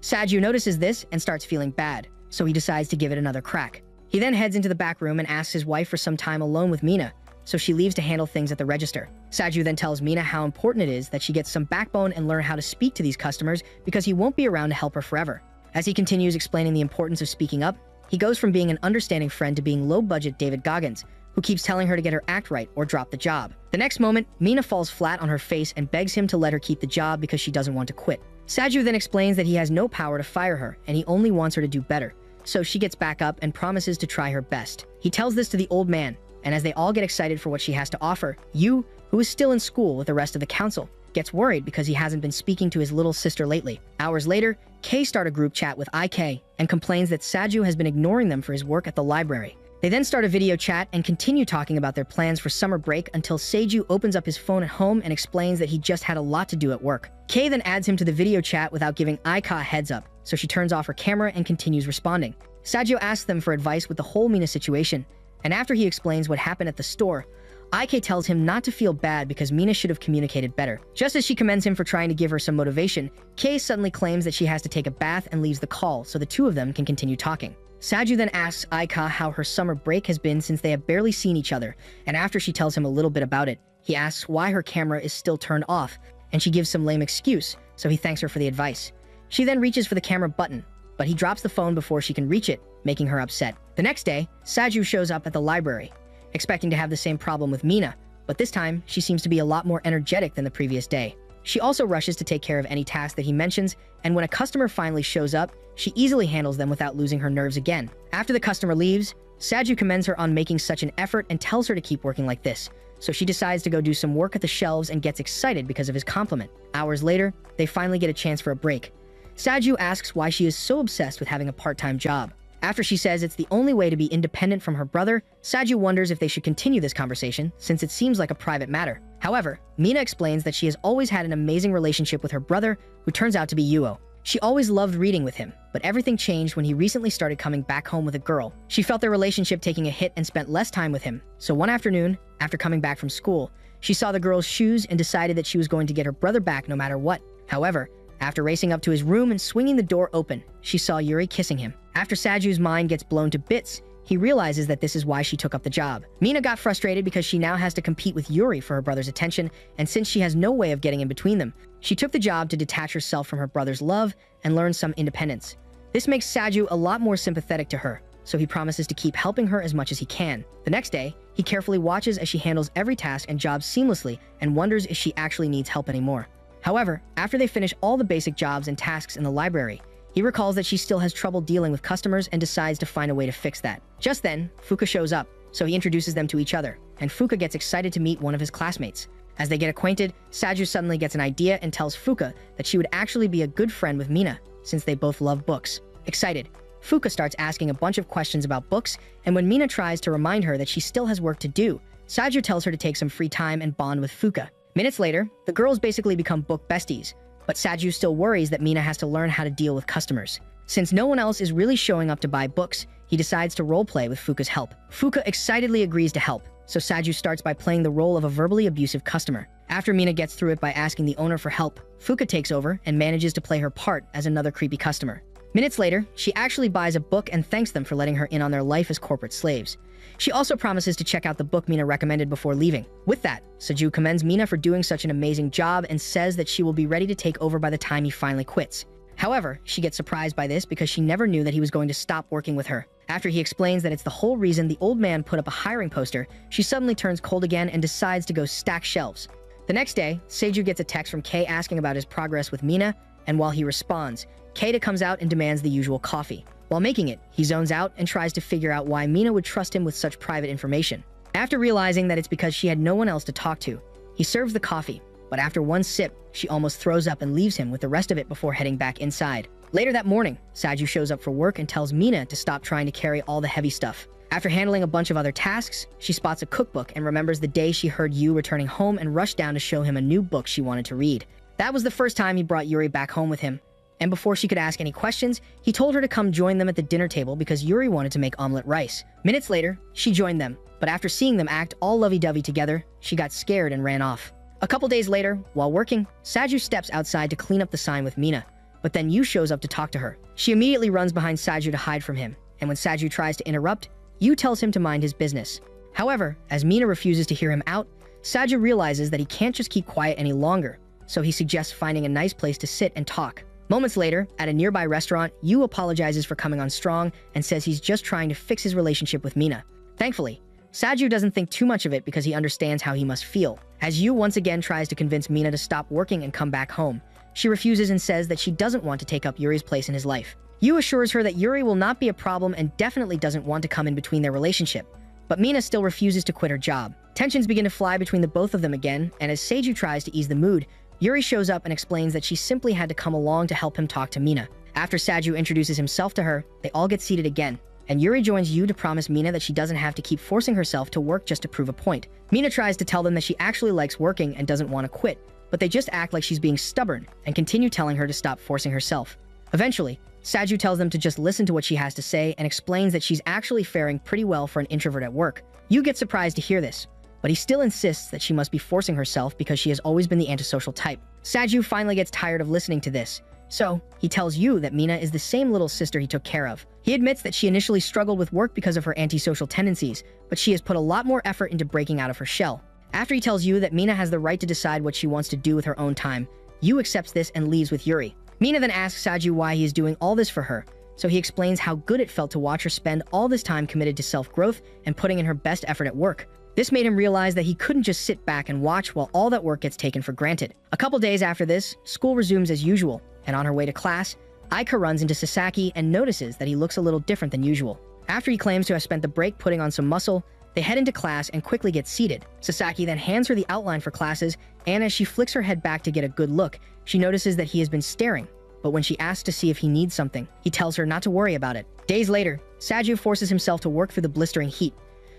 Saju notices this and starts feeling bad, so he decides to give it another crack. He then heads into the back room and asks his wife for some time alone with Mina, so she leaves to handle things at the register. Saju then tells Mina how important it is that she gets some backbone and learn how to speak to these customers because he won't be around to help her forever. As he continues explaining the importance of speaking up, he goes from being an understanding friend to being low-budget David Goggins, who keeps telling her to get her act right or drop the job. The next moment, Mina falls flat on her face and begs him to let her keep the job because she doesn't want to quit. Saju then explains that he has no power to fire her and he only wants her to do better, so she gets back up and promises to try her best. He tells this to the old man, and as they all get excited for what she has to offer, Yu, who is still in school with the rest of the council, gets worried because he hasn't been speaking to his little sister lately. Hours later, Kei starts a group chat with IK and complains that Saju has been ignoring them for his work at the library. They then start a video chat and continue talking about their plans for summer break until Seiju opens up his phone at home and explains that he just had a lot to do at work. Kei then adds him to the video chat without giving Aika a heads up, so she turns off her camera and continues responding. Saju asks them for advice with the whole Mina situation, and after he explains what happened at the store, IK tells him not to feel bad because Mina should have communicated better. Just as she commends him for trying to give her some motivation, Kei suddenly claims that she has to take a bath and leaves the call so the two of them can continue talking. Saju then asks Aika how her summer break has been since they have barely seen each other, and after she tells him a little bit about it, he asks why her camera is still turned off, and she gives some lame excuse, so he thanks her for the advice. She then reaches for the camera button, but he drops the phone before she can reach it, making her upset. The next day, Saju shows up at the library, expecting to have the same problem with Mina, but this time, she seems to be a lot more energetic than the previous day. She also rushes to take care of any task that he mentions, and when a customer finally shows up, she easily handles them without losing her nerves again. After the customer leaves, Saju commends her on making such an effort and tells her to keep working like this. So she decides to go do some work at the shelves and gets excited because of his compliment. Hours later, they finally get a chance for a break. Saju asks why she is so obsessed with having a part-time job. After she says it's the only way to be independent from her brother, Saju wonders if they should continue this conversation, since it seems like a private matter. However, Mina explains that she has always had an amazing relationship with her brother, who turns out to be Yuo. She always loved reading with him, but everything changed when he recently started coming back home with a girl. She felt their relationship taking a hit and spent less time with him. So one afternoon, after coming back from school, she saw the girl's shoes and decided that she was going to get her brother back no matter what. However, after racing up to his room and swinging the door open, she saw Yuri kissing him. After Saju's mind gets blown to bits, he realizes that this is why she took up the job. Mina got frustrated because she now has to compete with Yuri for her brother's attention, and since she has no way of getting in between them, she took the job to detach herself from her brother's love and learn some independence. This makes Saju a lot more sympathetic to her, so he promises to keep helping her as much as he can. The next day, he carefully watches as she handles every task and job seamlessly and wonders if she actually needs help anymore. However, after they finish all the basic jobs and tasks in the library, he recalls that she still has trouble dealing with customers and decides to find a way to fix that. Just then, Fuka shows up, so he introduces them to each other, and Fuka gets excited to meet one of his classmates. As they get acquainted, Saju suddenly gets an idea and tells Fuka that she would actually be a good friend with Mina, since they both love books. Excited, Fuka starts asking a bunch of questions about books, and when Mina tries to remind her that she still has work to do, Saju tells her to take some free time and bond with Fuka. Minutes later, the girls basically become book besties, but Saju still worries that Mina has to learn how to deal with customers. Since no one else is really showing up to buy books, he decides to roleplay with Fuka's help. Fuka excitedly agrees to help, so Saju starts by playing the role of a verbally abusive customer. After Mina gets through it by asking the owner for help, Fuka takes over and manages to play her part as another creepy customer. Minutes later, she actually buys a book and thanks them for letting her in on their life as corporate slaves. She also promises to check out the book Mina recommended before leaving. With that, Saju commends Mina for doing such an amazing job and says that she will be ready to take over by the time he finally quits. However, she gets surprised by this because she never knew that he was going to stop working with her. After he explains that it's the whole reason the old man put up a hiring poster, she suddenly turns cold again and decides to go stack shelves. The next day, Saju gets a text from Kei asking about his progress with Mina, and while he responds, Keita comes out and demands the usual coffee. While making it, he zones out and tries to figure out why Mina would trust him with such private information. After realizing that it's because she had no one else to talk to, he serves the coffee, but after one sip, she almost throws up and leaves him with the rest of it before heading back inside. Later that morning, Saju shows up for work and tells Mina to stop trying to carry all the heavy stuff. After handling a bunch of other tasks, she spots a cookbook and remembers the day she heard Yu returning home and rushed down to show him a new book she wanted to read. That was the first time he brought Yuri back home with him, and before she could ask any questions, he told her to come join them at the dinner table because Yuri wanted to make omelet rice. Minutes later, she joined them, but after seeing them act all lovey-dovey together, she got scared and ran off. A couple days later, while working, Saju steps outside to clean up the sign with Mina, but then Yu shows up to talk to her. She immediately runs behind Saju to hide from him, and when Saju tries to interrupt, Yu tells him to mind his business. However, as Mina refuses to hear him out, Saju realizes that he can't just keep quiet any longer, so he suggests finding a nice place to sit and talk. Moments later, at a nearby restaurant, Yu apologizes for coming on strong and says he's just trying to fix his relationship with Mina. Thankfully, Saju doesn't think too much of it because he understands how he must feel. As Yu once again tries to convince Mina to stop working and come back home, she refuses and says that she doesn't want to take up Yuri's place in his life. Yu assures her that Yuri will not be a problem and definitely doesn't want to come in between their relationship, but Mina still refuses to quit her job. Tensions begin to fly between the both of them again, and as Saju tries to ease the mood, Yuri shows up and explains that she simply had to come along to help him talk to Mina. After Saju introduces himself to her, they all get seated again, and Yuri joins Yu to promise Mina that she doesn't have to keep forcing herself to work just to prove a point. Mina tries to tell them that she actually likes working and doesn't want to quit, but they just act like she's being stubborn and continue telling her to stop forcing herself. Eventually, Saju tells them to just listen to what she has to say and explains that she's actually faring pretty well for an introvert at work. Yu gets surprised to hear this, but he still insists that she must be forcing herself because she has always been the antisocial type. Saju finally gets tired of listening to this, so he tells Yu that Mina is the same little sister he took care of. He admits that she initially struggled with work because of her antisocial tendencies, but she has put a lot more effort into breaking out of her shell. After he tells Yu that Mina has the right to decide what she wants to do with her own time, Yu accepts this and leaves with Yuri. Mina then asks Saju why he is doing all this for her, so he explains how good it felt to watch her spend all this time committed to self-growth and putting in her best effort at work. This made him realize that he couldn't just sit back and watch while all that work gets taken for granted. A couple days after this, school resumes as usual, and on her way to class, Aika runs into Sasaki and notices that he looks a little different than usual. After he claims to have spent the break putting on some muscle, they head into class and quickly get seated. Sasaki then hands her the outline for classes, and as she flicks her head back to get a good look, she notices that he has been staring. But when she asks to see if he needs something, he tells her not to worry about it. Days later, Saju forces himself to work through the blistering heat.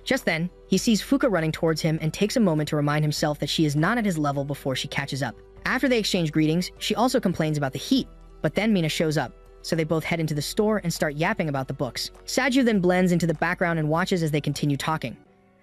Just then, he sees Fuka running towards him and takes a moment to remind himself that she is not at his level before she catches up. After they exchange greetings, she also complains about the heat, but then Mina shows up, so they both head into the store and start yapping about the books. Saju then blends into the background and watches as they continue talking.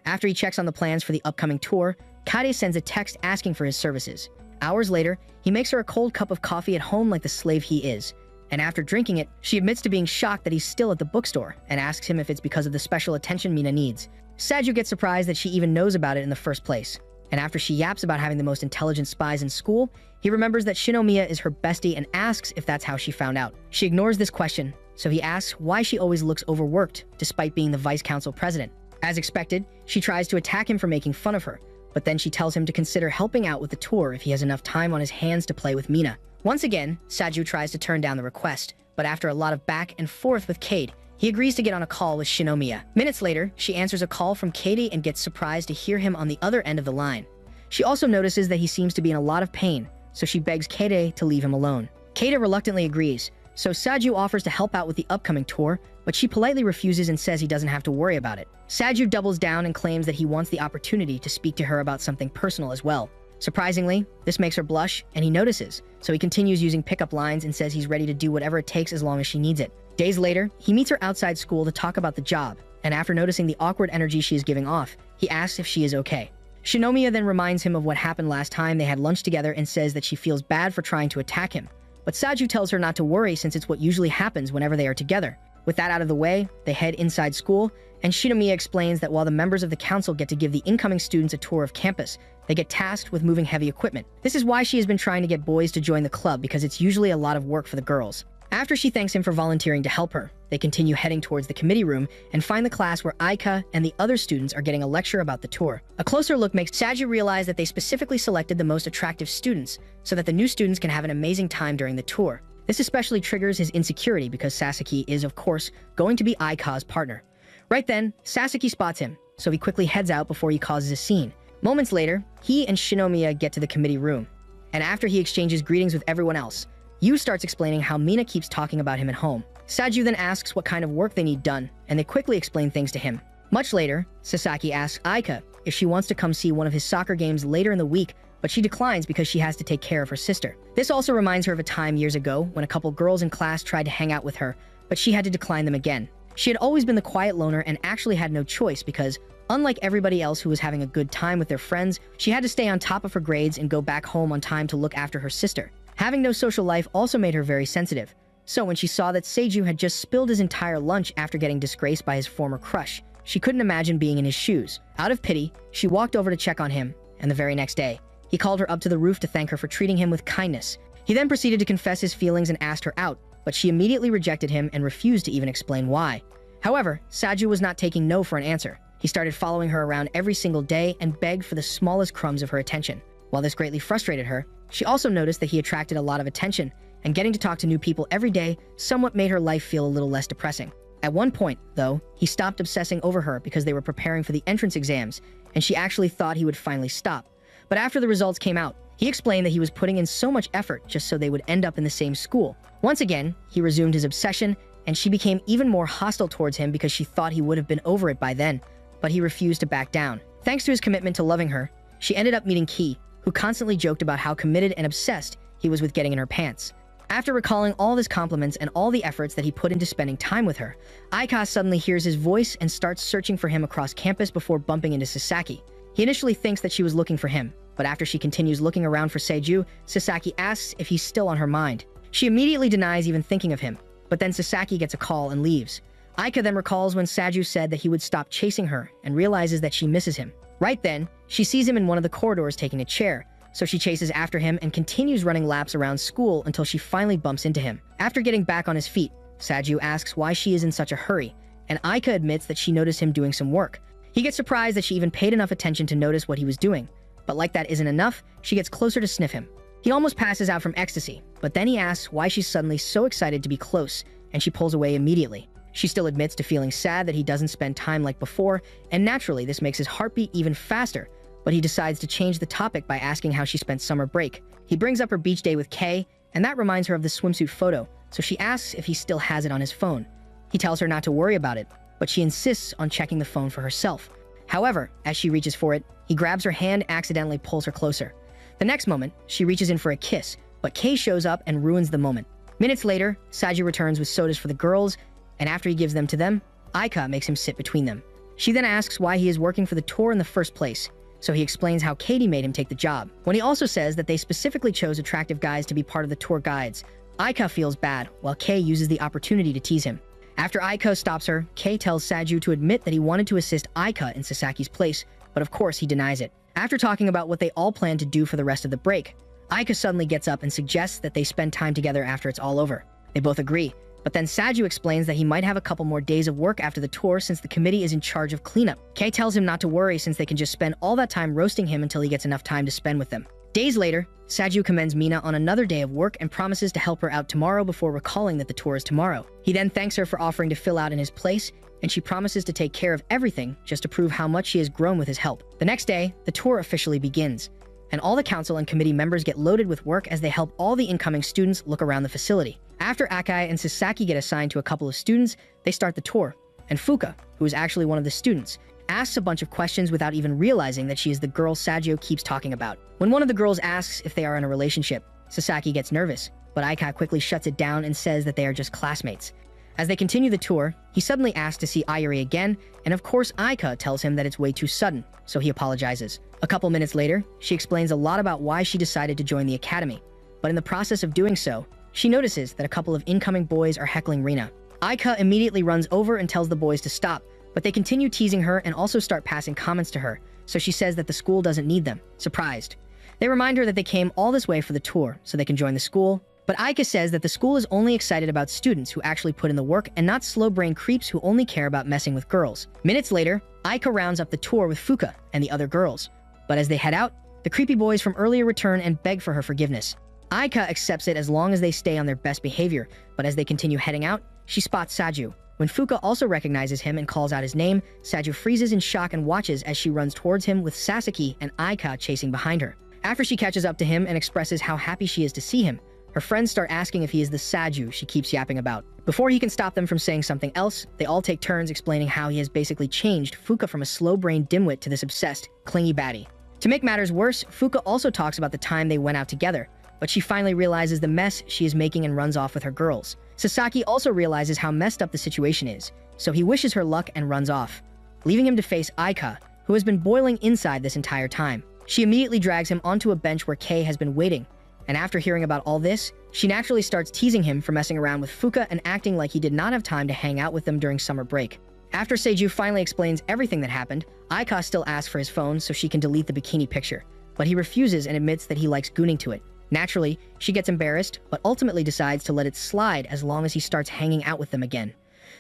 After he checks on the plans for the upcoming tour, Kade sends a text asking for his services. Hours later, he makes her a cold cup of coffee at home like the slave he is. And after drinking it, she admits to being shocked that he's still at the bookstore and asks him if it's because of the special attention Mina needs. Saju gets surprised that she even knows about it in the first place. And after she yaps about having the most intelligent spies in school, he remembers that Shinomiya is her bestie and asks if that's how she found out. She ignores this question, so he asks why she always looks overworked despite being the vice council president. As expected, she tries to attack him for making fun of her, but then she tells him to consider helping out with the tour if he has enough time on his hands to play with Mina. Once again, Saju tries to turn down the request, but after a lot of back and forth with Cade, he agrees to get on a call with Shinomiya. Minutes later, she answers a call from Cade and gets surprised to hear him on the other end of the line. She also notices that he seems to be in a lot of pain, so she begs Cade to leave him alone. Cade reluctantly agrees, so Saju offers to help out with the upcoming tour, but she politely refuses and says he doesn't have to worry about it. Saju doubles down and claims that he wants the opportunity to speak to her about something personal as well. Surprisingly, this makes her blush, and he notices, so he continues using pickup lines and says he's ready to do whatever it takes as long as she needs it. Days later, he meets her outside school to talk about the job, and after noticing the awkward energy she is giving off, he asks if she is okay. Shinomiya then reminds him of what happened last time they had lunch together and says that she feels bad for trying to attack him. But Saju tells her not to worry since it's what usually happens whenever they are together. With that out of the way, they head inside school, and Shinomiya explains that while the members of the council get to give the incoming students a tour of campus, they get tasked with moving heavy equipment. This is why she has been trying to get boys to join the club because it's usually a lot of work for the girls. After she thanks him for volunteering to help her, they continue heading towards the committee room and find the class where Aika and the other students are getting a lecture about the tour. A closer look makes Saju realize that they specifically selected the most attractive students so that the new students can have an amazing time during the tour. This especially triggers his insecurity because Sasaki is, of course, going to be Aika's partner. Right then, Sasaki spots him, so he quickly heads out before he causes a scene. Moments later, he and Shinomiya get to the committee room, and after he exchanges greetings with everyone else, Yu starts explaining how Mina keeps talking about him at home. Saju then asks what kind of work they need done, and they quickly explain things to him. Much later, Sasaki asks Aika if she wants to come see one of his soccer games later in the week, but she declines because she has to take care of her sister. This also reminds her of a time years ago when a couple girls in class tried to hang out with her, but she had to decline them again. She had always been the quiet loner and actually had no choice because, unlike everybody else who was having a good time with their friends, she had to stay on top of her grades and go back home on time to look after her sister. Having no social life also made her very sensitive. So when she saw that Seiju had just spilled his entire lunch after getting disgraced by his former crush, she couldn't imagine being in his shoes. Out of pity, she walked over to check on him, and the very next day, he called her up to the roof to thank her for treating him with kindness. He then proceeded to confess his feelings and asked her out, but she immediately rejected him and refused to even explain why. However, Saju was not taking no for an answer. He started following her around every single day and begged for the smallest crumbs of her attention. While this greatly frustrated her, she also noticed that he attracted a lot of attention, and getting to talk to new people every day somewhat made her life feel a little less depressing. At one point, though, he stopped obsessing over her because they were preparing for the entrance exams, and she actually thought he would finally stop. But after the results came out, he explained that he was putting in so much effort just so they would end up in the same school. Once again, he resumed his obsession, and she became even more hostile towards him because she thought he would have been over it by then, but he refused to back down. Thanks to his commitment to loving her, she ended up meeting Ki, who constantly joked about how committed and obsessed he was with getting in her pants. After recalling all his compliments and all the efforts that he put into spending time with her, Aika suddenly hears his voice and starts searching for him across campus before bumping into Sasaki. He initially thinks that she was looking for him, but after she continues looking around for Seiju, Sasaki asks if he's still on her mind. She immediately denies even thinking of him, but then Sasaki gets a call and leaves. Aika then recalls when Saju said that he would stop chasing her and realizes that she misses him. Right then, she sees him in one of the corridors taking a chair, so she chases after him and continues running laps around school until she finally bumps into him. After getting back on his feet, Saju asks why she is in such a hurry, and Aika admits that she noticed him doing some work. He gets surprised that she even paid enough attention to notice what he was doing, but like that isn't enough, she gets closer to sniff him. He almost passes out from ecstasy, but then he asks why she's suddenly so excited to be close, and she pulls away immediately. She still admits to feeling sad that he doesn't spend time like before, and naturally this makes his heartbeat even faster, but he decides to change the topic by asking how she spent summer break. He brings up her beach day with Kay, and that reminds her of the swimsuit photo, so she asks if he still has it on his phone. He tells her not to worry about it, but she insists on checking the phone for herself. However, as she reaches for it, he grabs her hand and accidentally pulls her closer. The next moment, she reaches in for a kiss, but Kay shows up and ruins the moment. Minutes later, Saju returns with sodas for the girls, and after he gives them to them, Aika makes him sit between them. She then asks why he is working for the tour in the first place, so he explains how Katie made him take the job. When he also says that they specifically chose attractive guys to be part of the tour guides, Aika feels bad, while Kay uses the opportunity to tease him. After Aika stops her, Kay tells Saju to admit that he wanted to assist Aika in Sasaki's place, but of course he denies it. After talking about what they all plan to do for the rest of the break, Aika suddenly gets up and suggests that they spend time together after it's all over. They both agree, but then Saju explains that he might have a couple more days of work after the tour since the committee is in charge of cleanup. Kay tells him not to worry since they can just spend all that time roasting him until he gets enough time to spend with them. Days later, Saju commends Mina on another day of work and promises to help her out tomorrow before recalling that the tour is tomorrow. He then thanks her for offering to fill out in his place, and she promises to take care of everything just to prove how much she has grown with his help. The next day, the tour officially begins, and all the council and committee members get loaded with work as they help all the incoming students look around the facility. After Akai and Sasaki get assigned to a couple of students, they start the tour, and Fuka, who is actually one of the students, asks a bunch of questions without even realizing that she is the girl Sajio keeps talking about. When one of the girls asks if they are in a relationship, Sasaki gets nervous, but Aika quickly shuts it down and says that they are just classmates. As they continue the tour, he suddenly asks to see Ayuri again, and of course Aika tells him that it's way too sudden, so he apologizes. A couple minutes later, she explains a lot about why she decided to join the academy, but in the process of doing so, she notices that a couple of incoming boys are heckling Rina. Aika immediately runs over and tells the boys to stop, but they continue teasing her and also start passing comments to her, so she says that the school doesn't need them, surprised. They remind her that they came all this way for the tour so they can join the school, but Aika says that the school is only excited about students who actually put in the work and not slow-brained creeps who only care about messing with girls. Minutes later, Aika rounds up the tour with Fuka and the other girls, but as they head out, the creepy boys from earlier return and beg for her forgiveness. Aika accepts it as long as they stay on their best behavior, but as they continue heading out, she spots Saju. When Fuka also recognizes him and calls out his name, Saju freezes in shock and watches as she runs towards him with Sasaki and Aika chasing behind her. After she catches up to him and expresses how happy she is to see him, her friends start asking if he is the Saju she keeps yapping about. Before he can stop them from saying something else, they all take turns explaining how he has basically changed Fuka from a slow-brained dimwit to this obsessed, clingy baddie. To make matters worse, Fuka also talks about the time they went out together, but she finally realizes the mess she is making and runs off with her girls. Sasaki also realizes how messed up the situation is, so he wishes her luck and runs off, leaving him to face Aika, who has been boiling inside this entire time. She immediately drags him onto a bench where Kay has been waiting, and after hearing about all this, she naturally starts teasing him for messing around with Fuka and acting like he did not have time to hang out with them during summer break. After Seiju finally explains everything that happened, Aika still asks for his phone so she can delete the bikini picture, but he refuses and admits that he likes gooning to it. Naturally, she gets embarrassed, but ultimately decides to let it slide as long as he starts hanging out with them again.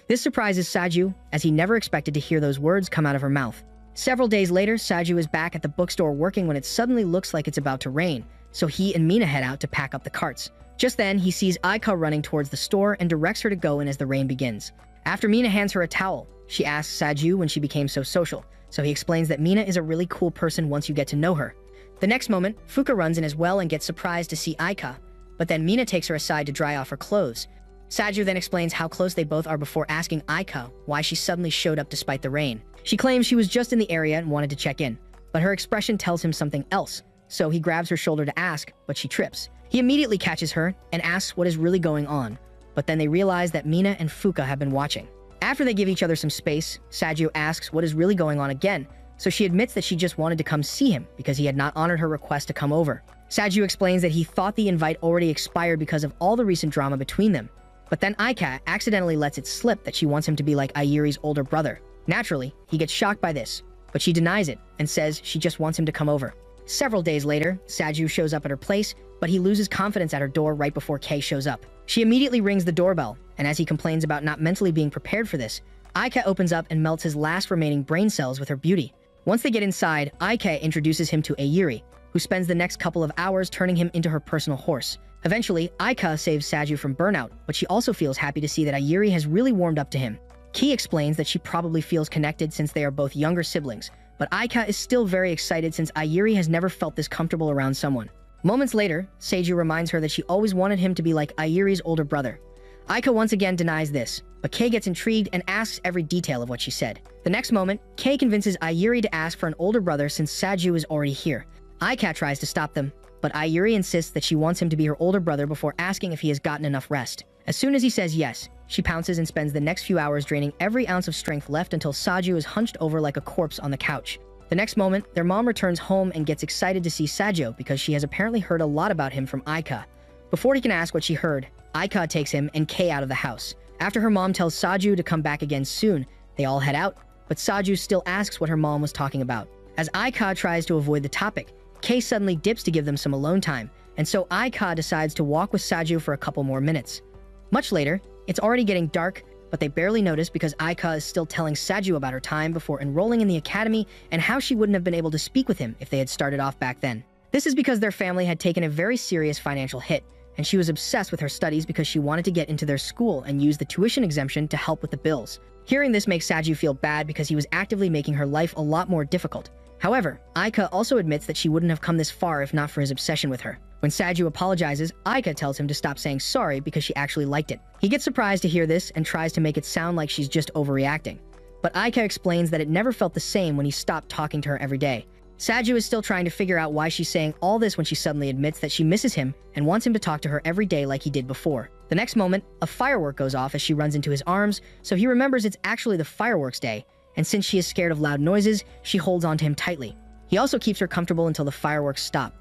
This surprises Saju, as he never expected to hear those words come out of her mouth. Several days later, Saju is back at the bookstore working when it suddenly looks like it's about to rain, so he and Mina head out to pack up the carts. Just then, he sees Aika running towards the store and directs her to go in as the rain begins. After Mina hands her a towel, she asks Saju when she became so social, so he explains that Mina is a really cool person once you get to know her. The next moment, Fuka runs in as well and gets surprised to see Aika, but then Mina takes her aside to dry off her clothes. Saju then explains how close they both are before asking Aika why she suddenly showed up despite the rain. She claims she was just in the area and wanted to check in, but her expression tells him something else, so he grabs her shoulder to ask, but she trips. He immediately catches her and asks what is really going on, but then they realize that Mina and Fuka have been watching. After they give each other some space, Saju asks what is really going on again, so she admits that she just wanted to come see him because he had not honored her request to come over. Saju explains that he thought the invite already expired because of all the recent drama between them, but then Aika accidentally lets it slip that she wants him to be like Ayuri's older brother. Naturally, he gets shocked by this, but she denies it and says she just wants him to come over. Several days later, Saju shows up at her place, but he loses confidence at her door right before Kay shows up. She immediately rings the doorbell, and as he complains about not mentally being prepared for this, Aika opens up and melts his last remaining brain cells with her beauty. Once they get inside, Aika introduces him to Ayuri, who spends the next couple of hours turning him into her personal horse. Eventually, Aika saves Saju from burnout, but she also feels happy to see that Ayuri has really warmed up to him. Ki explains that she probably feels connected since they are both younger siblings, but Aika is still very excited since Ayuri has never felt this comfortable around someone. Moments later, Seiju reminds her that she always wanted him to be like Ayuri's older brother. Aika once again denies this, but Kei gets intrigued and asks every detail of what she said. The next moment, Kei convinces Ayuri to ask for an older brother since Saju is already here. Aika tries to stop them, but Ayuri insists that she wants him to be her older brother before asking if he has gotten enough rest. As soon as he says yes, she pounces and spends the next few hours draining every ounce of strength left until Saju is hunched over like a corpse on the couch. The next moment, their mom returns home and gets excited to see Saju because she has apparently heard a lot about him from Aika. Before he can ask what she heard, Aika takes him and Kei out of the house. After her mom tells Saju to come back again soon, they all head out, but Saju still asks what her mom was talking about. As Aika tries to avoid the topic, Kei suddenly dips to give them some alone time, and so Aika decides to walk with Saju for a couple more minutes. Much later, it's already getting dark, but they barely notice because Aika is still telling Saju about her time before enrolling in the academy and how she wouldn't have been able to speak with him if they had started off back then. This is because their family had taken a very serious financial hit, and she was obsessed with her studies because she wanted to get into their school and use the tuition exemption to help with the bills. Hearing this makes Saju feel bad because he was actively making her life a lot more difficult. However, Aika also admits that she wouldn't have come this far if not for his obsession with her. When Saju apologizes, Aika tells him to stop saying sorry because she actually liked it. He gets surprised to hear this and tries to make it sound like she's just overreacting. But Aika explains that it never felt the same when he stopped talking to her every day. Saju is still trying to figure out why she's saying all this when she suddenly admits that she misses him and wants him to talk to her every day like he did before. The next moment, a firework goes off as she runs into his arms, so he remembers it's actually the fireworks day, and since she is scared of loud noises, she holds onto him tightly. He also keeps her comfortable until the fireworks stop.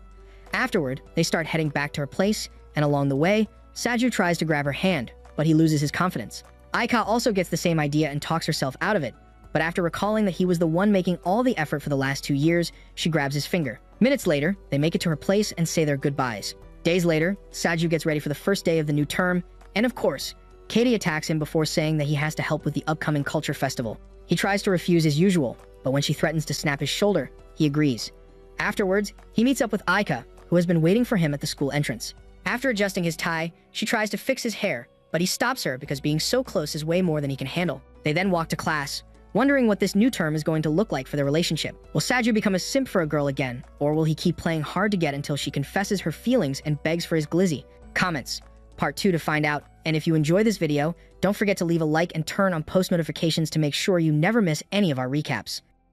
Afterward, they start heading back to her place, and along the way, Saju tries to grab her hand, but he loses his confidence. Aika also gets the same idea and talks herself out of it, but after recalling that he was the one making all the effort for the last 2 years, she grabs his finger. Minutes later, they make it to her place and say their goodbyes. Days later, Saju gets ready for the first day of the new term, and of course, Katie attacks him before saying that he has to help with the upcoming culture festival. He tries to refuse as usual, but when she threatens to snap his shoulder, he agrees. Afterwards, he meets up with Aika, who has been waiting for him at the school entrance. After adjusting his tie, she tries to fix his hair, but he stops her because being so close is way more than he can handle. They then walk to class, wondering what this new term is going to look like for their relationship. Will Saju become a simp for a girl again, or will he keep playing hard to get until she confesses her feelings and begs for his glizzy? Comments. Part 2 to find out, and if you enjoy this video, don't forget to leave a like and turn on post notifications to make sure you never miss any of our recaps.